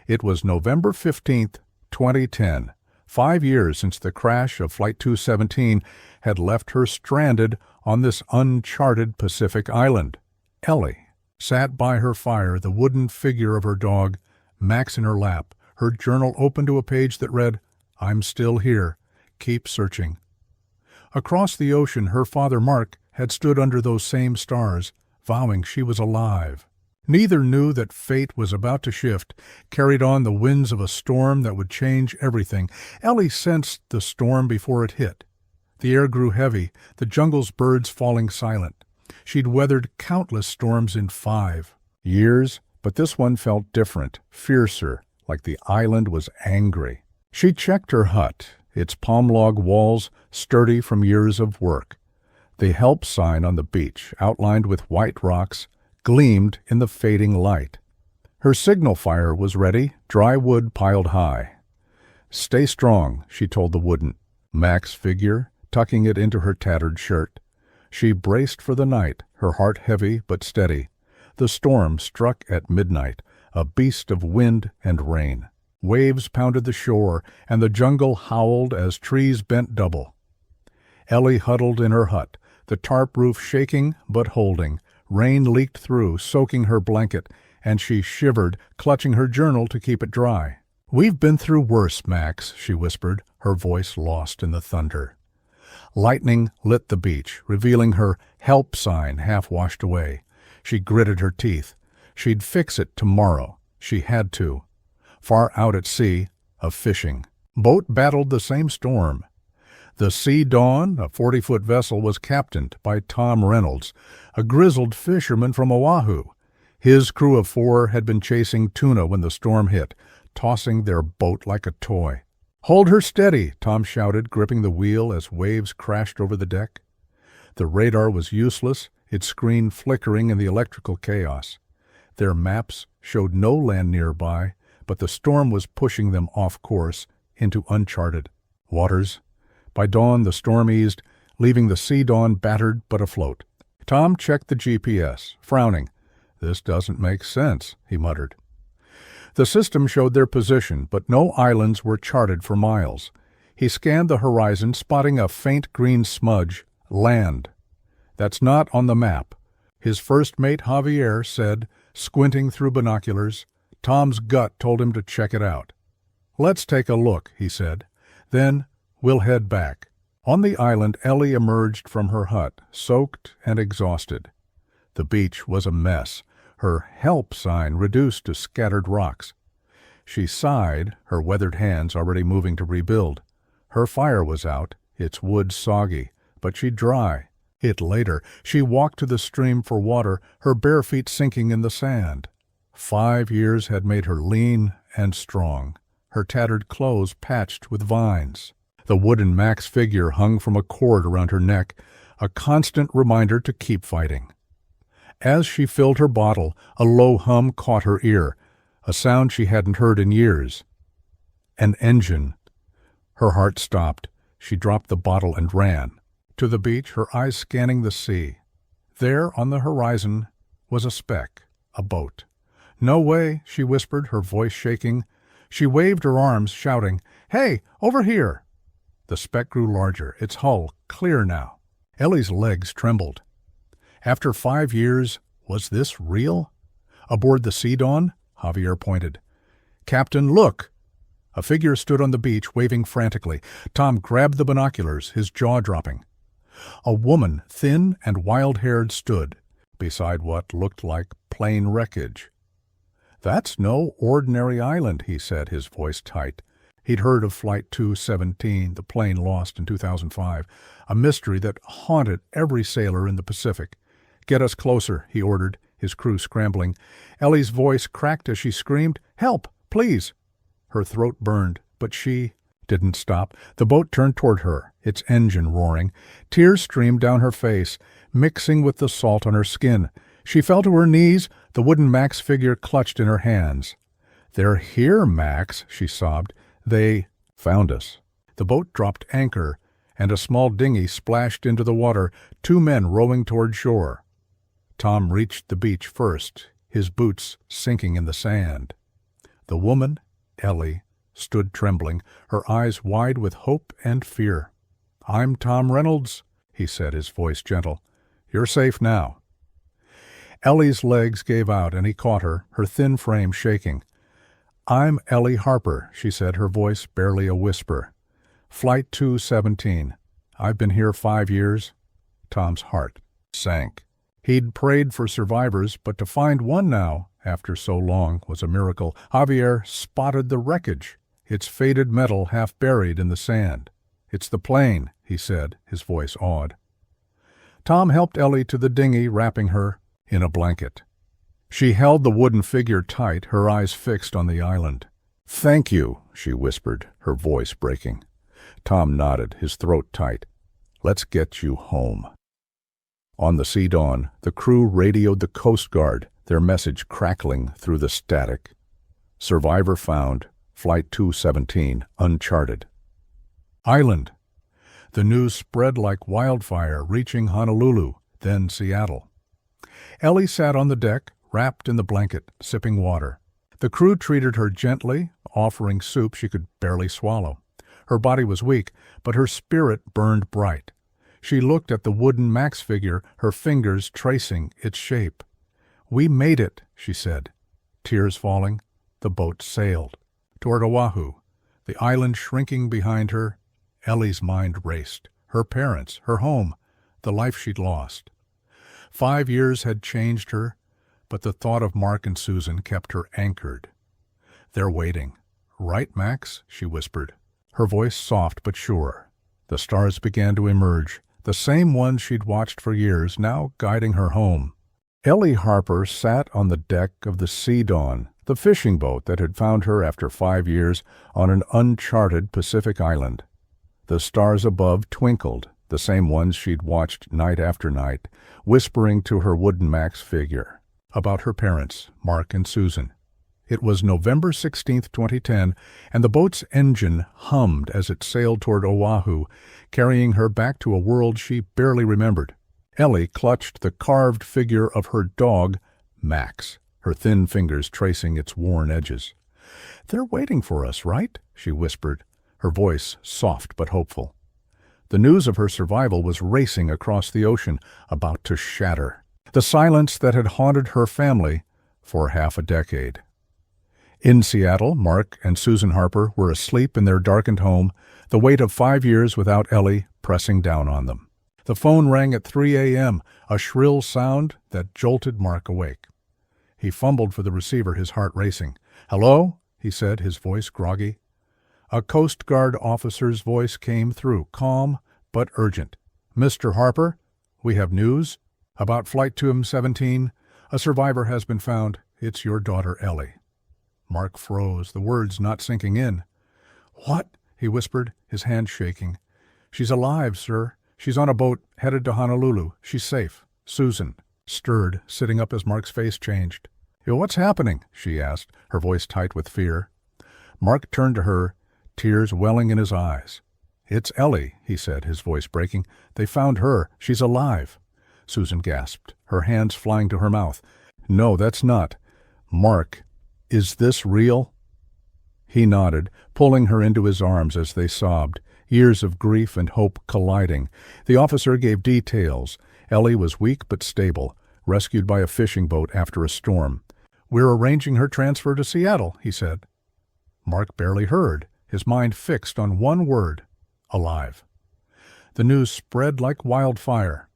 S1: It was November 15th, 2010, 5 years since the crash of Flight 217 had left her stranded on this uncharted Pacific island. Ellie sat by her fire, the wooden figure of her dog, Max in her lap, her journal open to a page that read, "I'm still here. Keep searching." Across the ocean, her father Mark had stood under those same stars, vowing she was alive. Neither knew that fate was about to shift, carried on the winds of a storm that would change everything. Ellie sensed the storm before it hit. The air grew heavy, the jungle's birds falling silent. She'd weathered countless storms in 5 years, but this one felt different, fiercer, like the island was angry. She checked her hut, its palm log walls sturdy from years of work. The help sign on the beach, outlined with white rocks, gleamed in the fading light. Her signal fire was ready, dry wood piled high. "Stay strong," she told the wooden Max figure, tucking it into her tattered shirt. She braced for the night, her heart heavy but steady. The storm struck at midnight, a beast of wind and rain. Waves pounded the shore, and the jungle howled as trees bent double. Ellie huddled in her hut, the tarp roof shaking but holding. Rain leaked through, soaking her blanket, and she shivered, clutching her journal to keep it dry. "We've been through worse, Max," she whispered, her voice lost in the thunder. Lightning lit the beach, revealing her help sign half washed away. She gritted her teeth. She'd fix it tomorrow. She had to. Far out at sea, a fishing boat battled the same storm. The Sea Dawn, a 40-foot vessel, was captained by Tom Reynolds, a grizzled fisherman from Oahu. His crew of 4 had been chasing tuna when the storm hit, tossing their boat like a toy. "Hold her steady," Tom shouted, gripping the wheel as waves crashed over the deck. The radar was useless, its screen flickering in the electrical chaos. Their maps showed no land nearby, but the storm was pushing them off course into uncharted waters. By dawn, the storm eased, leaving the Sea Dawn battered but afloat. Tom checked the GPS, frowning. "This doesn't make sense," he muttered. The system showed their position, but no islands were charted for miles. He scanned the horizon, spotting a faint green smudge, land. "That's not on the map," his first mate Javier said, squinting through binoculars. Tom's gut told him to check it out. "Let's take a look," he said. "Then we'll head back." On the island, Ellie emerged from her hut, soaked and exhausted. The beach was a mess, her help sign reduced to scattered rocks. She sighed, her weathered hands already moving to rebuild. Her fire was out, its wood soggy, but she'd dry it later. She walked to the stream for water, her bare feet sinking in the sand. 5 years had made her lean and strong, her tattered clothes patched with vines. The wooden Max figure hung from a cord around her neck, a constant reminder to keep fighting. As she filled her bottle, a low hum caught her ear, a sound she hadn't heard in years. An engine. Her heart stopped. She dropped the bottle and ran. To the beach, her eyes scanning the sea. There, on the horizon, was a speck, a boat. "No way," she whispered, her voice shaking. She waved her arms, shouting, "Hey, over here!" The speck grew larger, its hull clear now. Ellie's legs trembled. After 5 years, was this real? Aboard the Sea Dawn? Javier pointed. "Captain, look!" A figure stood on the beach, waving frantically. Tom grabbed the binoculars, his jaw dropping. A woman, thin and wild-haired, stood beside what looked like plain wreckage. "That's no ordinary island," he said, his voice tight. He'd heard of Flight 217, the plane lost in 2005, a mystery that haunted every sailor in the Pacific. "Get us closer," he ordered, his crew scrambling. Ellie's voice cracked as she screamed, "Help, please!" Her throat burned, but she didn't stop. The boat turned toward her, its engine roaring. Tears streamed down her face, mixing with the salt on her skin. She fell to her knees, the wooden Max figure clutched in her hands. "They're here, Max," she sobbed. "They found us." The boat dropped anchor, and a small dinghy splashed into the water, 2 men rowing toward shore. Tom reached the beach first, his boots sinking in the sand. The woman, Ellie, stood trembling, her eyes wide with hope and fear. "I'm Tom Reynolds," he said, his voice gentle. "You're safe now." Ellie's legs gave out, and he caught her, her thin frame shaking. "I'm Ellie Harper," she said, her voice barely a whisper. "Flight 217. I've been here 5 years." Tom's heart sank. He'd prayed for survivors, but to find one now, after so long, was a miracle. Javier spotted the wreckage, its faded metal half buried in the sand. "It's the plane," he said, his voice awed. Tom helped Ellie to the dinghy, wrapping her in a blanket. She held the wooden figure tight, her eyes fixed on the island. "Thank you," she whispered, her voice breaking. Tom nodded, his throat tight. "Let's get you home." On the Sea Dawn, the crew radioed the Coast Guard, their message crackling through the static. "Survivor found, Flight 217, uncharted." Island. The news spread like wildfire, reaching Honolulu, then Seattle. Ellie sat on the deck, wrapped in the blanket, sipping water. The crew treated her gently, offering soup she could barely swallow. Her body was weak, but her spirit burned bright. She looked at the wooden Max figure, her fingers tracing its shape. "We made it," she said. Tears falling, the boat sailed toward Oahu, the island shrinking behind her. Ellie's mind raced. Her parents, her home, the life she'd lost. 5 years had changed her, but the thought of Mark and Susan kept her anchored. "They're waiting." "Right, Max?" she whispered, her voice soft but sure. The stars began to emerge, the same ones she'd watched for years, now guiding her home. Ellie Harper sat on the deck of the Sea Dawn, the fishing boat that had found her after 5 years on an uncharted Pacific island. The stars above twinkled, the same ones she'd watched night after night, whispering to her wooden Max figure about her parents, Mark and Susan. It was November 16th, 2010, and the boat's engine hummed as it sailed toward Oahu, carrying her back to a world she barely remembered. Ellie clutched the carved figure of her dog, Max, her thin fingers tracing its worn edges. "They're waiting for us, right?" she whispered, her voice soft but hopeful. The news of her survival was racing across the ocean, about to shatter the silence that had haunted her family for half a decade. In Seattle, Mark and Susan Harper were asleep in their darkened home, the weight of 5 years without Ellie pressing down on them. The phone rang at 3 a.m., a shrill sound that jolted Mark awake. He fumbled for the receiver, his heart racing. "Hello?" he said, his voice groggy. A Coast Guard officer's voice came through, calm but urgent. "Mr. Harper, we have news about Flight 217. A survivor has been found. It's your daughter, Ellie." Mark froze, the words not sinking in. "What?" he whispered, his hand shaking. "She's alive, sir. She's on a boat headed to Honolulu. She's safe." Susan stirred, sitting up as Mark's face changed. "What's happening?" she asked, her voice tight with fear. Mark turned to her, tears welling in his eyes. "It's Ellie," he said, his voice breaking. "They found her. She's alive." Susan gasped, her hands flying to her mouth. "No, that's not. Mark, is this real?" He nodded, pulling her into his arms as they sobbed, years of grief and hope colliding. The officer gave details. Ellie was weak but stable, rescued by a fishing boat after a storm. "We're arranging her transfer to Seattle," he said. Mark barely heard, his mind fixed on one word: alive. The news spread like wildfire.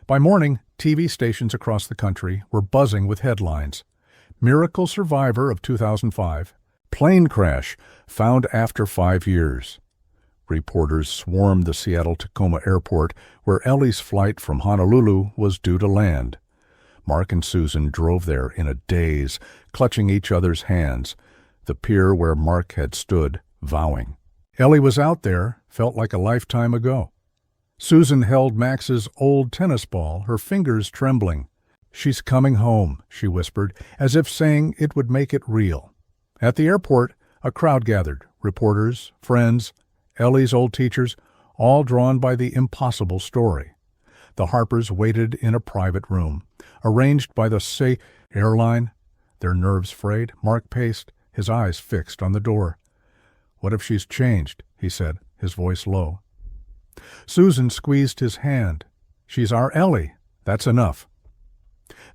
S1: By morning, TV stations across the country were buzzing with headlines. "Miracle survivor of 2005. Plane crash found after 5 years." Reporters swarmed the Seattle-Tacoma airport, where Ellie's flight from Honolulu was due to land. Mark and Susan drove there in a daze, clutching each other's hands, the pier where Mark had stood, vowing. Ellie was out there, felt like a lifetime ago. Susan held Max's old tennis ball, her fingers trembling. "She's coming home," she whispered, as if saying it would make it real. At the airport, a crowd gathered, reporters, friends, Ellie's old teachers, all drawn by the impossible story. The Harpers waited in a private room, arranged by the airline. Their nerves frayed, Mark paced, his eyes fixed on the door. "What if she's changed?" he said, his voice low. Susan squeezed his hand. "She's our Ellie. That's enough."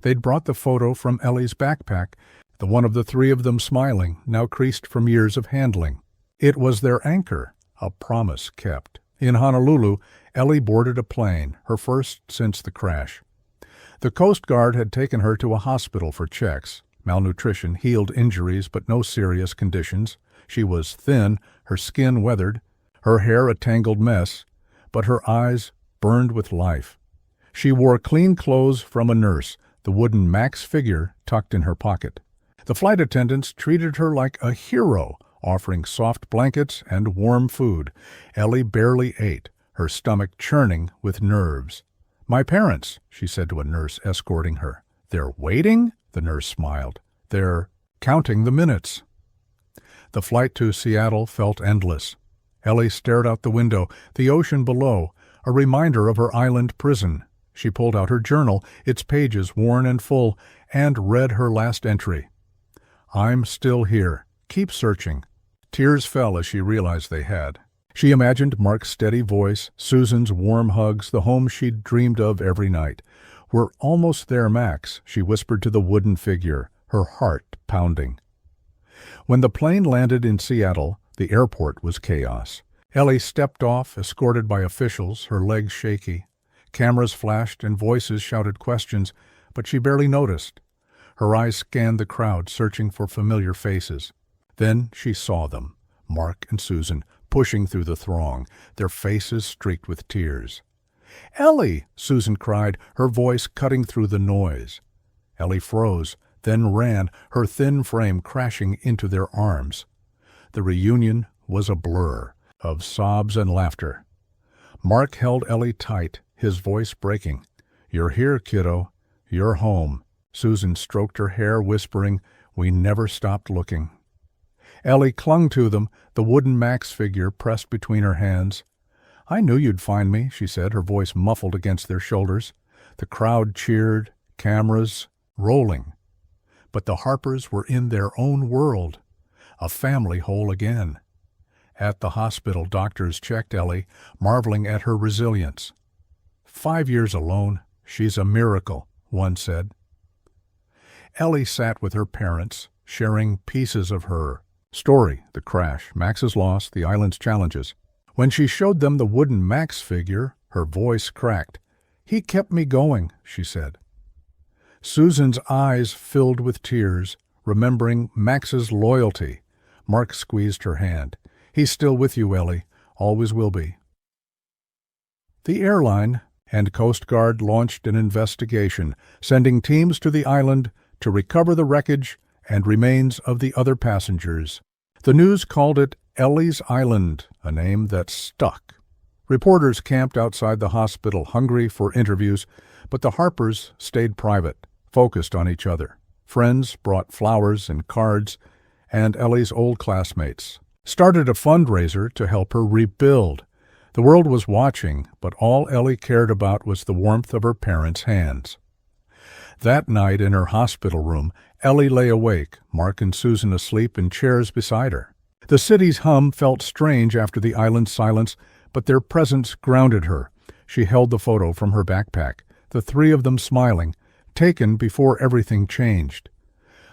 S1: They'd brought the photo from Ellie's backpack, the one of the three of them smiling, now creased from years of handling. It was their anchor, a promise kept. In Honolulu, Ellie boarded a plane, her first since the crash. The Coast Guard had taken her to a hospital for checks. Malnutrition, healed injuries, but no serious conditions. She was thin, her skin weathered, her hair a tangled mess, but her eyes burned with life. She wore clean clothes from a nurse, the wooden Max figure tucked in her pocket. The flight attendants treated her like a hero, offering soft blankets and warm food. Ellie barely ate, her stomach churning with nerves. "My parents," she said to a nurse escorting her. "They're waiting?" The nurse smiled. "They're counting the minutes." The flight to Seattle felt endless. Ellie stared out the window, the ocean below, a reminder of her island prison. She pulled out her journal, its pages worn and full, and read her last entry. "I'm still here. Keep searching." Tears fell as she realized they had. She imagined Mark's steady voice, Susan's warm hugs, the home she'd dreamed of every night. "We're almost there, Max," she whispered to the wooden figure, her heart pounding. When the plane landed in Seattle, the airport was chaos. Ellie stepped off, escorted by officials, her legs shaky. Cameras flashed and voices shouted questions, but she barely noticed. Her eyes scanned the crowd, searching for familiar faces. Then she saw them, Mark and Susan, pushing through the throng, their faces streaked with tears. "Ellie!" Susan cried, her voice cutting through the noise. Ellie froze, then ran, her thin frame crashing into their arms. The reunion was a blur of sobs and laughter. Mark held Ellie tight, his voice breaking. "You're here, kiddo. You're home." Susan stroked her hair, whispering, "We never stopped looking." Ellie clung to them, the wooden Max figure pressed between her hands. "I knew you'd find me," she said, her voice muffled against their shoulders. The crowd cheered, cameras rolling. But the Harpers were in their own world. a family whole again. At the hospital, doctors checked Ellie, marveling at her resilience. 5 years alone, she's a miracle, one said. Ellie sat with her parents, sharing pieces of her story, the crash, Max's loss, the island's challenges. When she showed them the wooden Max figure, her voice cracked. "He kept me going," she said. Susan's eyes filled with tears, remembering Max's loyalty. Mark squeezed her hand. "He's still with you, Ellie. Always will be." The airline and Coast Guard launched an investigation, sending teams to the island to recover the wreckage and remains of the other passengers. The news called it Ellie's Island, a name that stuck. Reporters camped outside the hospital, hungry for interviews, but the Harpers stayed private, focused on each other. Friends brought flowers and cards, and Ellie's old classmates started a fundraiser to help her rebuild. The world was watching, but all Ellie cared about was the warmth of her parents' hands. That night in her hospital room, Ellie lay awake, Mark and Susan asleep in chairs beside her. The city's hum felt strange after the island's silence, but their presence grounded her. She held the photo from her backpack, the three of them smiling, taken before everything changed.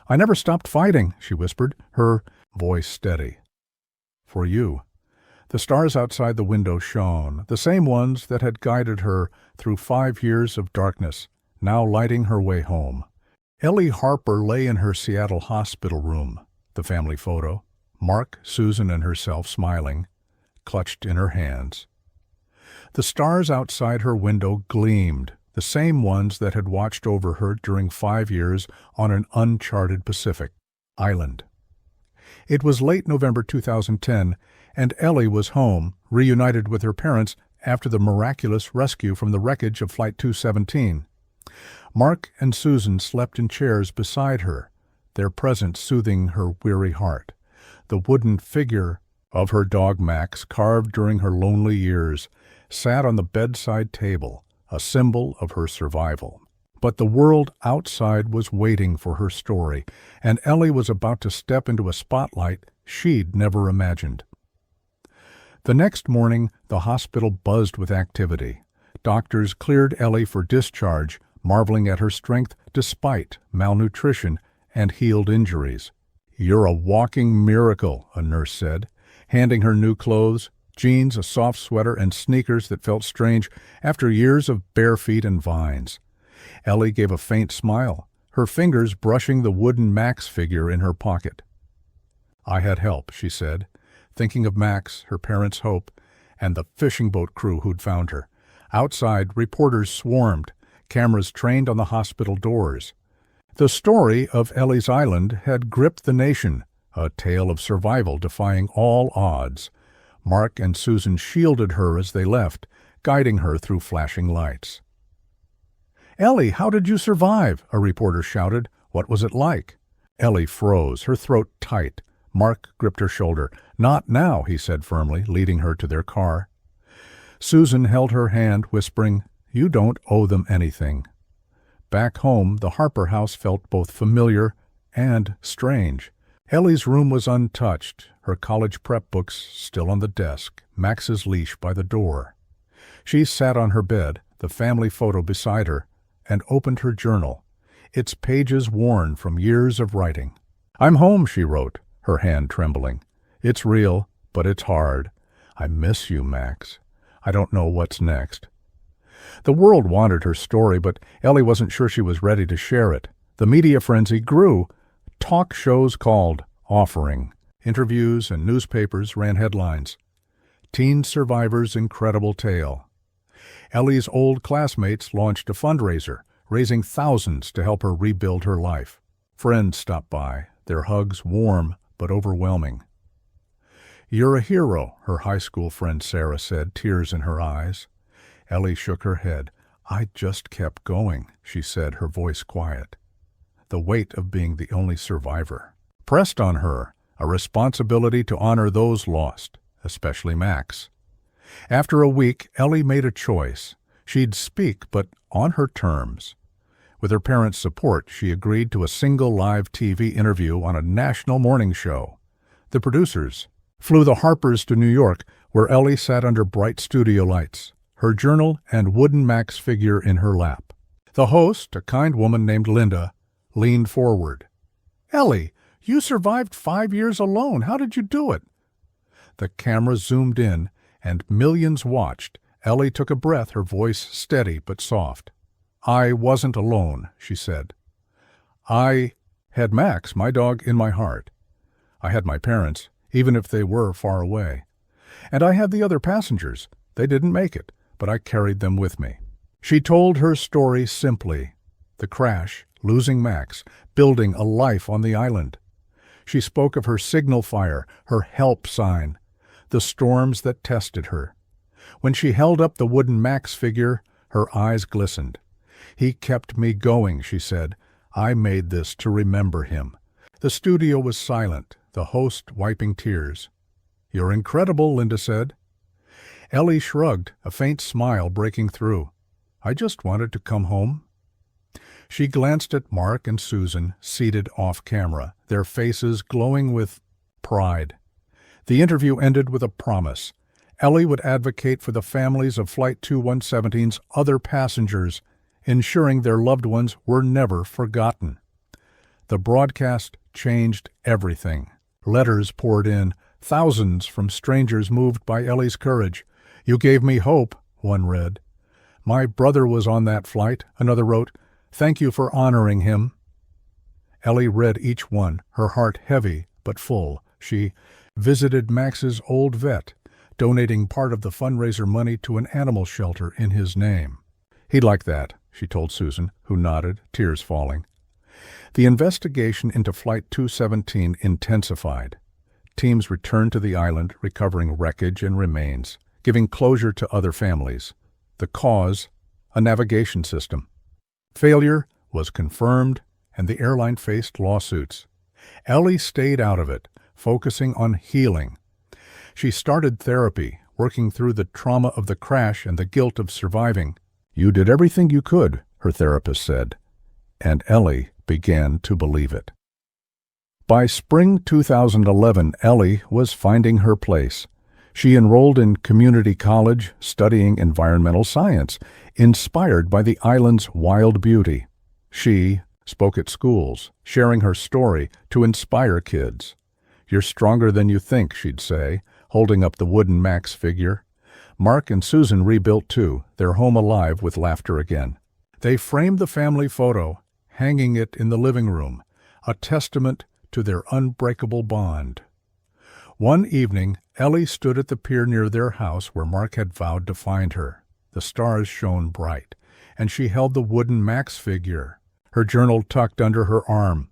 S1: "I never stopped fighting," she whispered, her voice steady. "For you." The stars outside the window shone, the same ones that had guided her through 5 years of darkness, now lighting her way home. Ellie Harper lay in her Seattle hospital room, the family photo, Mark, Susan, and herself smiling, clutched in her hands. The stars outside her window gleamed, the same ones that had watched over her during 5 years on an uncharted Pacific island. It was late November 2010, and Ellie was home, reunited with her parents after the miraculous rescue from the wreckage of Flight 217. Mark and Susan slept in chairs beside her, their presence soothing her weary heart. The wooden figure of her dog Max, carved during her lonely years, sat on the bedside table, a symbol of her survival. But the world outside was waiting for her story, and Ellie was about to step into a spotlight she'd never imagined. The next morning, the hospital buzzed with activity. Doctors cleared Ellie for discharge, marveling at her strength despite malnutrition and healed injuries. "You're a walking miracle," a nurse said, handing her new clothes, jeans, a soft sweater, and sneakers that felt strange after years of bare feet and vines. Ellie gave a faint smile, her fingers brushing the wooden Max figure in her pocket. "I had help," she said, thinking of Max, her parents' hope, and the fishing boat crew who'd found her. Outside, reporters swarmed, cameras trained on the hospital doors. The story of Ellie's Island had gripped the nation, a tale of survival defying all odds. Mark and Susan shielded her as they left, guiding her through flashing lights. "Ellie, how did you survive?" a reporter shouted. "What was it like?" Ellie froze, her throat tight. Mark gripped her shoulder. "Not now," he said firmly, leading her to their car. Susan held her hand, whispering, "You don't owe them anything." Back home, the Harper house felt both familiar and strange. Ellie's room was untouched, her college prep books still on the desk, Max's leash by the door. She sat on her bed, the family photo beside her, and opened her journal, its pages worn from years of writing. "I'm home," she wrote, her hand trembling. "It's real, but it's hard. I miss you, Max. I don't know what's next." The world wanted her story, but Ellie wasn't sure she was ready to share it. The media frenzy grew. Talk shows called, offering. Interviews and newspapers ran headlines. Teen survivor's incredible tale. Ellie's old classmates launched a fundraiser, raising thousands to help her rebuild her life. Friends stopped by, their hugs warm but overwhelming. "You're a hero," her high school friend Sarah said, tears in her eyes. Ellie shook her head. "I just kept going," she said, her voice quiet. The weight of being the only survivor pressed on her, a responsibility to honor those lost, especially Max. After a week, Ellie made a choice. She'd speak, but on her terms. With her parents' support, she agreed to a single live TV interview on a national morning show. the producers, flew the Harpers to New York, where Ellie sat under bright studio lights, her journal and wooden Max figure in her lap. The host, a kind woman named Linda, leaned forward. "Ellie, you survived 5 years alone. How did you do it?" The camera zoomed in, and millions watched. Ellie took a breath, her voice steady but soft. "I wasn't alone," she said. "I had Max, my dog, in my heart. I had my parents, even if they were far away. And I had the other passengers. They didn't make it, but I carried them with me." She told her story simply. The crash, losing Max, building a life on the island. She spoke of her signal fire, her help sign, the storms that tested her. When she held up the wooden Max figure, her eyes glistened. "He kept me going," she said. "I made this to remember him." The studio was silent, the host wiping tears. "You're incredible," Linda said. Ellie shrugged, a faint smile breaking through. "I just wanted to come home." She glanced at Mark and Susan, seated off-camera, their faces glowing with pride. The interview ended with a promise. Ellie would advocate for the families of Flight 2117's other passengers, ensuring their loved ones were never forgotten. The broadcast changed everything. Letters poured in, thousands from strangers moved by Ellie's courage. "You gave me hope," one read. "My brother was on that flight," another wrote. "Thank you for honoring him." Ellie read each one, her heart heavy but full. She visited Max's old vet, donating part of the fundraiser money to an animal shelter in his name. "He'd like that," she told Susan, who nodded, tears falling. The investigation into Flight 217 intensified. Teams returned to the island, recovering wreckage and remains, giving closure to other families. The cause, a navigation system. Failure was confirmed, and the airline faced lawsuits. Ellie stayed out of it, focusing on healing. She started therapy, working through the trauma of the crash and the guilt of surviving. "You did everything you could," her therapist said, and Ellie began to believe it. By spring 2011, Ellie was finding her place. She enrolled in community college, studying environmental science, inspired by the island's wild beauty. She spoke at schools, sharing her story to inspire kids. "You're stronger than you think," she'd say, holding up the wooden Max figure. Mark and Susan rebuilt too, their home alive with laughter again. They framed the family photo, hanging it in the living room, a testament to their unbreakable bond. One evening, Ellie stood at the pier near their house where Mark had vowed to find her. The stars shone bright, and she held the wooden Max figure, her journal tucked under her arm.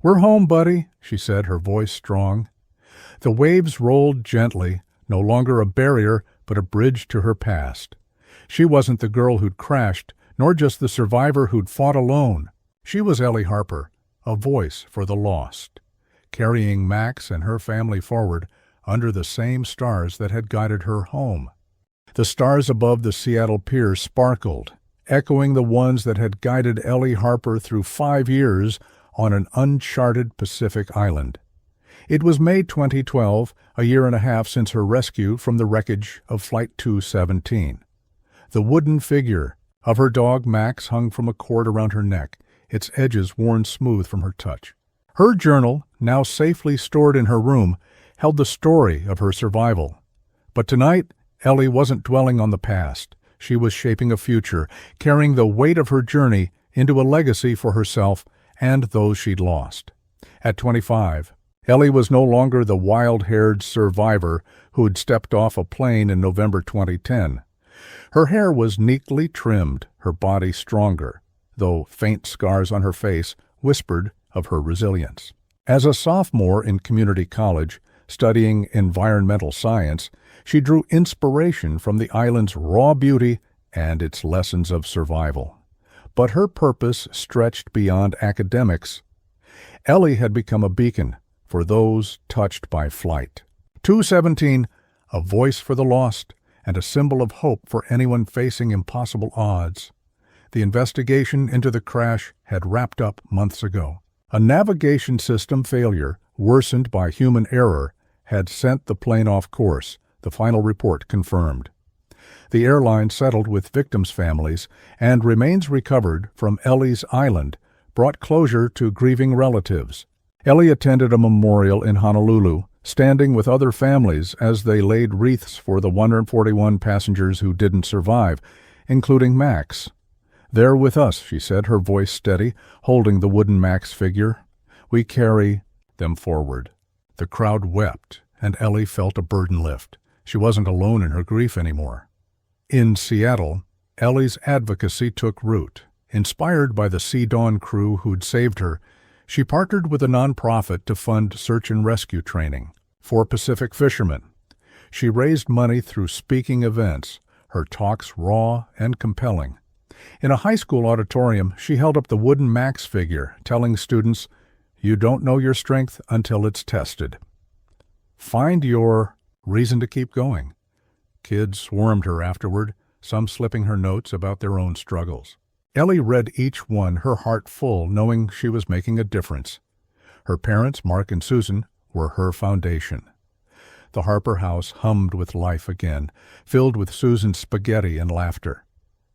S1: "We're home, buddy," she said, her voice strong. The waves rolled gently, no longer a barrier, but a bridge to her past. She wasn't the girl who'd crashed, nor just the survivor who'd fought alone. She was Ellie Harper, a voice for the lost, carrying Max and her family forward under the same stars that had guided her home. The stars above the Seattle pier sparkled, echoing the ones that had guided Ellie Harper through 5 years on an uncharted Pacific island. It was May 2012, a year and a half since her rescue from the wreckage of Flight 217. The wooden figure of her dog Max hung from a cord around her neck, its edges worn smooth from her touch. Her journal, now safely stored in her room, held the story of her survival. But tonight, Ellie wasn't dwelling on the past. She was shaping a future, carrying the weight of her journey into a legacy for herself and those she'd lost. At 25, Ellie was no longer the wild-haired survivor who'd stepped off a plane in November 2010. Her hair was neatly trimmed, her body stronger, though faint scars on her face whispered of her resilience. As a sophomore in community college, studying environmental science, she drew inspiration from the island's raw beauty and its lessons of survival. But her purpose stretched beyond academics. Ellie had become a beacon for those touched by flight. 217, a voice for the lost and a symbol of hope for anyone facing impossible odds. The investigation into the crash had wrapped up months ago. A navigation system failure, worsened by human error, had sent the plane off course, the final report confirmed. The airline settled with victims' families, and remains recovered from Ellie's Island brought closure to grieving relatives. Ellie attended a memorial in Honolulu, standing with other families as they laid wreaths for the 141 passengers who didn't survive, including Max. "They're with us," she said, her voice steady, holding the wooden Max figure. "We carry them forward." The crowd wept, and Ellie felt a burden lift. She wasn't alone in her grief anymore. In Seattle, Ellie's advocacy took root. Inspired by the Sea Dawn crew who'd saved her, she partnered with a nonprofit to fund search and rescue training for Pacific fishermen. She raised money through speaking events, her talks raw and compelling. In a high school auditorium, she held up the wooden Max figure, telling students, "You don't know your strength until it's tested. Find your reason to keep going." Kids swarmed her afterward, some slipping her notes about their own struggles. Ellie read each one, her heart full, knowing she was making a difference. Her parents, Mark and Susan, were her foundation. The Harper house hummed with life again, filled with Susan's spaghetti and laughter.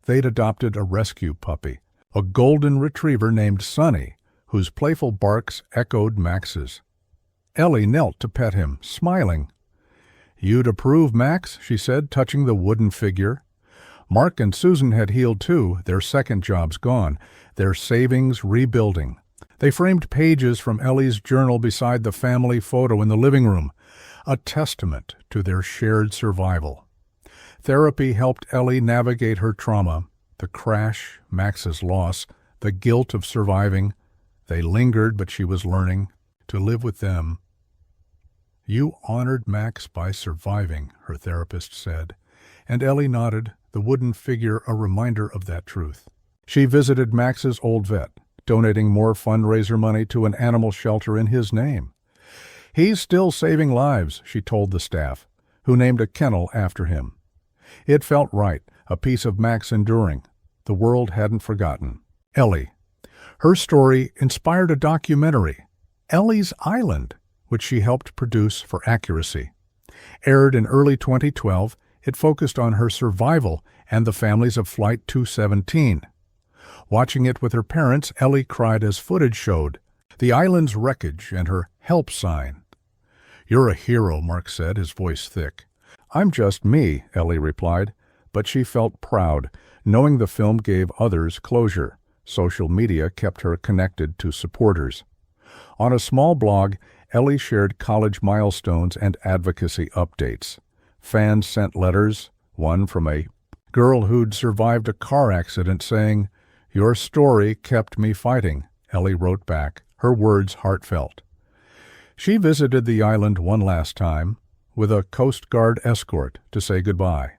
S1: They'd adopted a rescue puppy, a golden retriever named Sonny, whose playful barks echoed Max's. Ellie knelt to pet him, smiling. "You'd approve, Max," she said, touching the wooden figure. Mark and Susan had healed too, their second jobs gone, their savings rebuilding. They framed pages from Ellie's journal beside the family photo in the living room, a testament to their shared survival. Therapy helped Ellie navigate her trauma, the crash, Max's loss, the guilt of surviving. They lingered, but she was learning to live with them. "You honored Max by surviving," her therapist said, and Ellie nodded, the wooden figure a reminder of that truth. She visited Max's old vet, donating more fundraiser money to an animal shelter in his name. "He's still saving lives," she told the staff, who named a kennel after him. It felt right, a piece of Max enduring. The world hadn't forgotten. Ellie. Her story inspired a documentary, Ellie's Island, which she helped produce for accuracy. Aired in early 2012, it focused on her survival and the families of Flight 217. Watching it with her parents, Ellie cried as footage showed, the island's wreckage and her help sign. "You're a hero," Mark said, his voice thick. "I'm just me," Ellie replied, but she felt proud, knowing the film gave others closure. Social media kept her connected to supporters. On a small blog, Ellie shared college milestones and advocacy updates. Fans sent letters, one from a girl who'd survived a car accident saying, "Your story kept me fighting," Ellie wrote back, her words heartfelt. She visited the island one last time, with a Coast Guard escort, to say goodbye.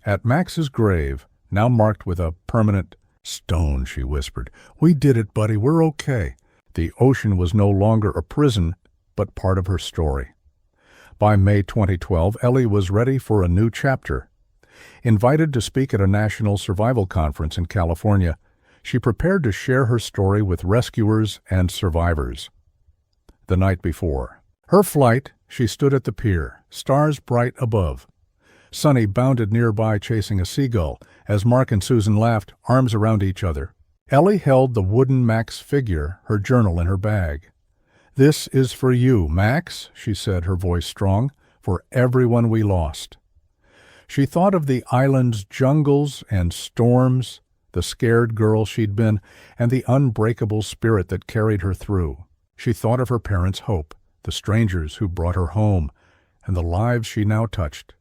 S1: At Max's grave, now marked with a permanent stone, she whispered, "We did it, buddy, we're okay." The ocean was no longer a prison, but part of her story. By May 2012, Ellie was ready for a new chapter. Invited to speak at a national survival conference in California, she prepared to share her story with rescuers and survivors. The night before her flight, she stood at the pier, stars bright above. Sonny bounded nearby chasing a seagull as Mark and Susan laughed, arms around each other. Ellie held the wooden Max figure, her journal in her bag. "This is for you, Max," she said, her voice strong, "for everyone we lost." She thought of the island's jungles and storms, the scared girl she'd been, and the unbreakable spirit that carried her through. She thought of her parents' hope, the strangers who brought her home, and the lives she now touched.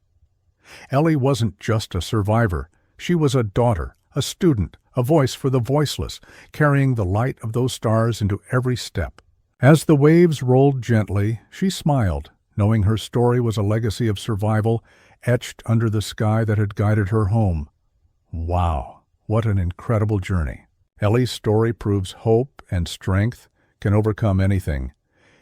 S1: Ellie wasn't just a survivor. She was a daughter, a student, a voice for the voiceless, carrying the light of those stars into every step. As the waves rolled gently, she smiled, knowing her story was a legacy of survival etched under the sky that had guided her home. Wow, what an incredible journey. Ellie's story proves hope and strength can overcome anything.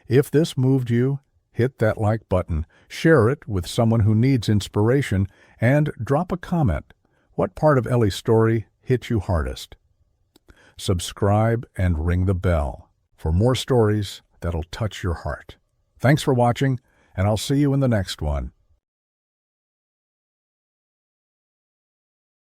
S1: If this moved you, hit that like button, share it with someone who needs inspiration, and drop a comment. What part of Ellie's story hit you hardest? Subscribe and ring the bell for more stories that'll touch your heart. Thanks for watching, and I'll see you in the next one.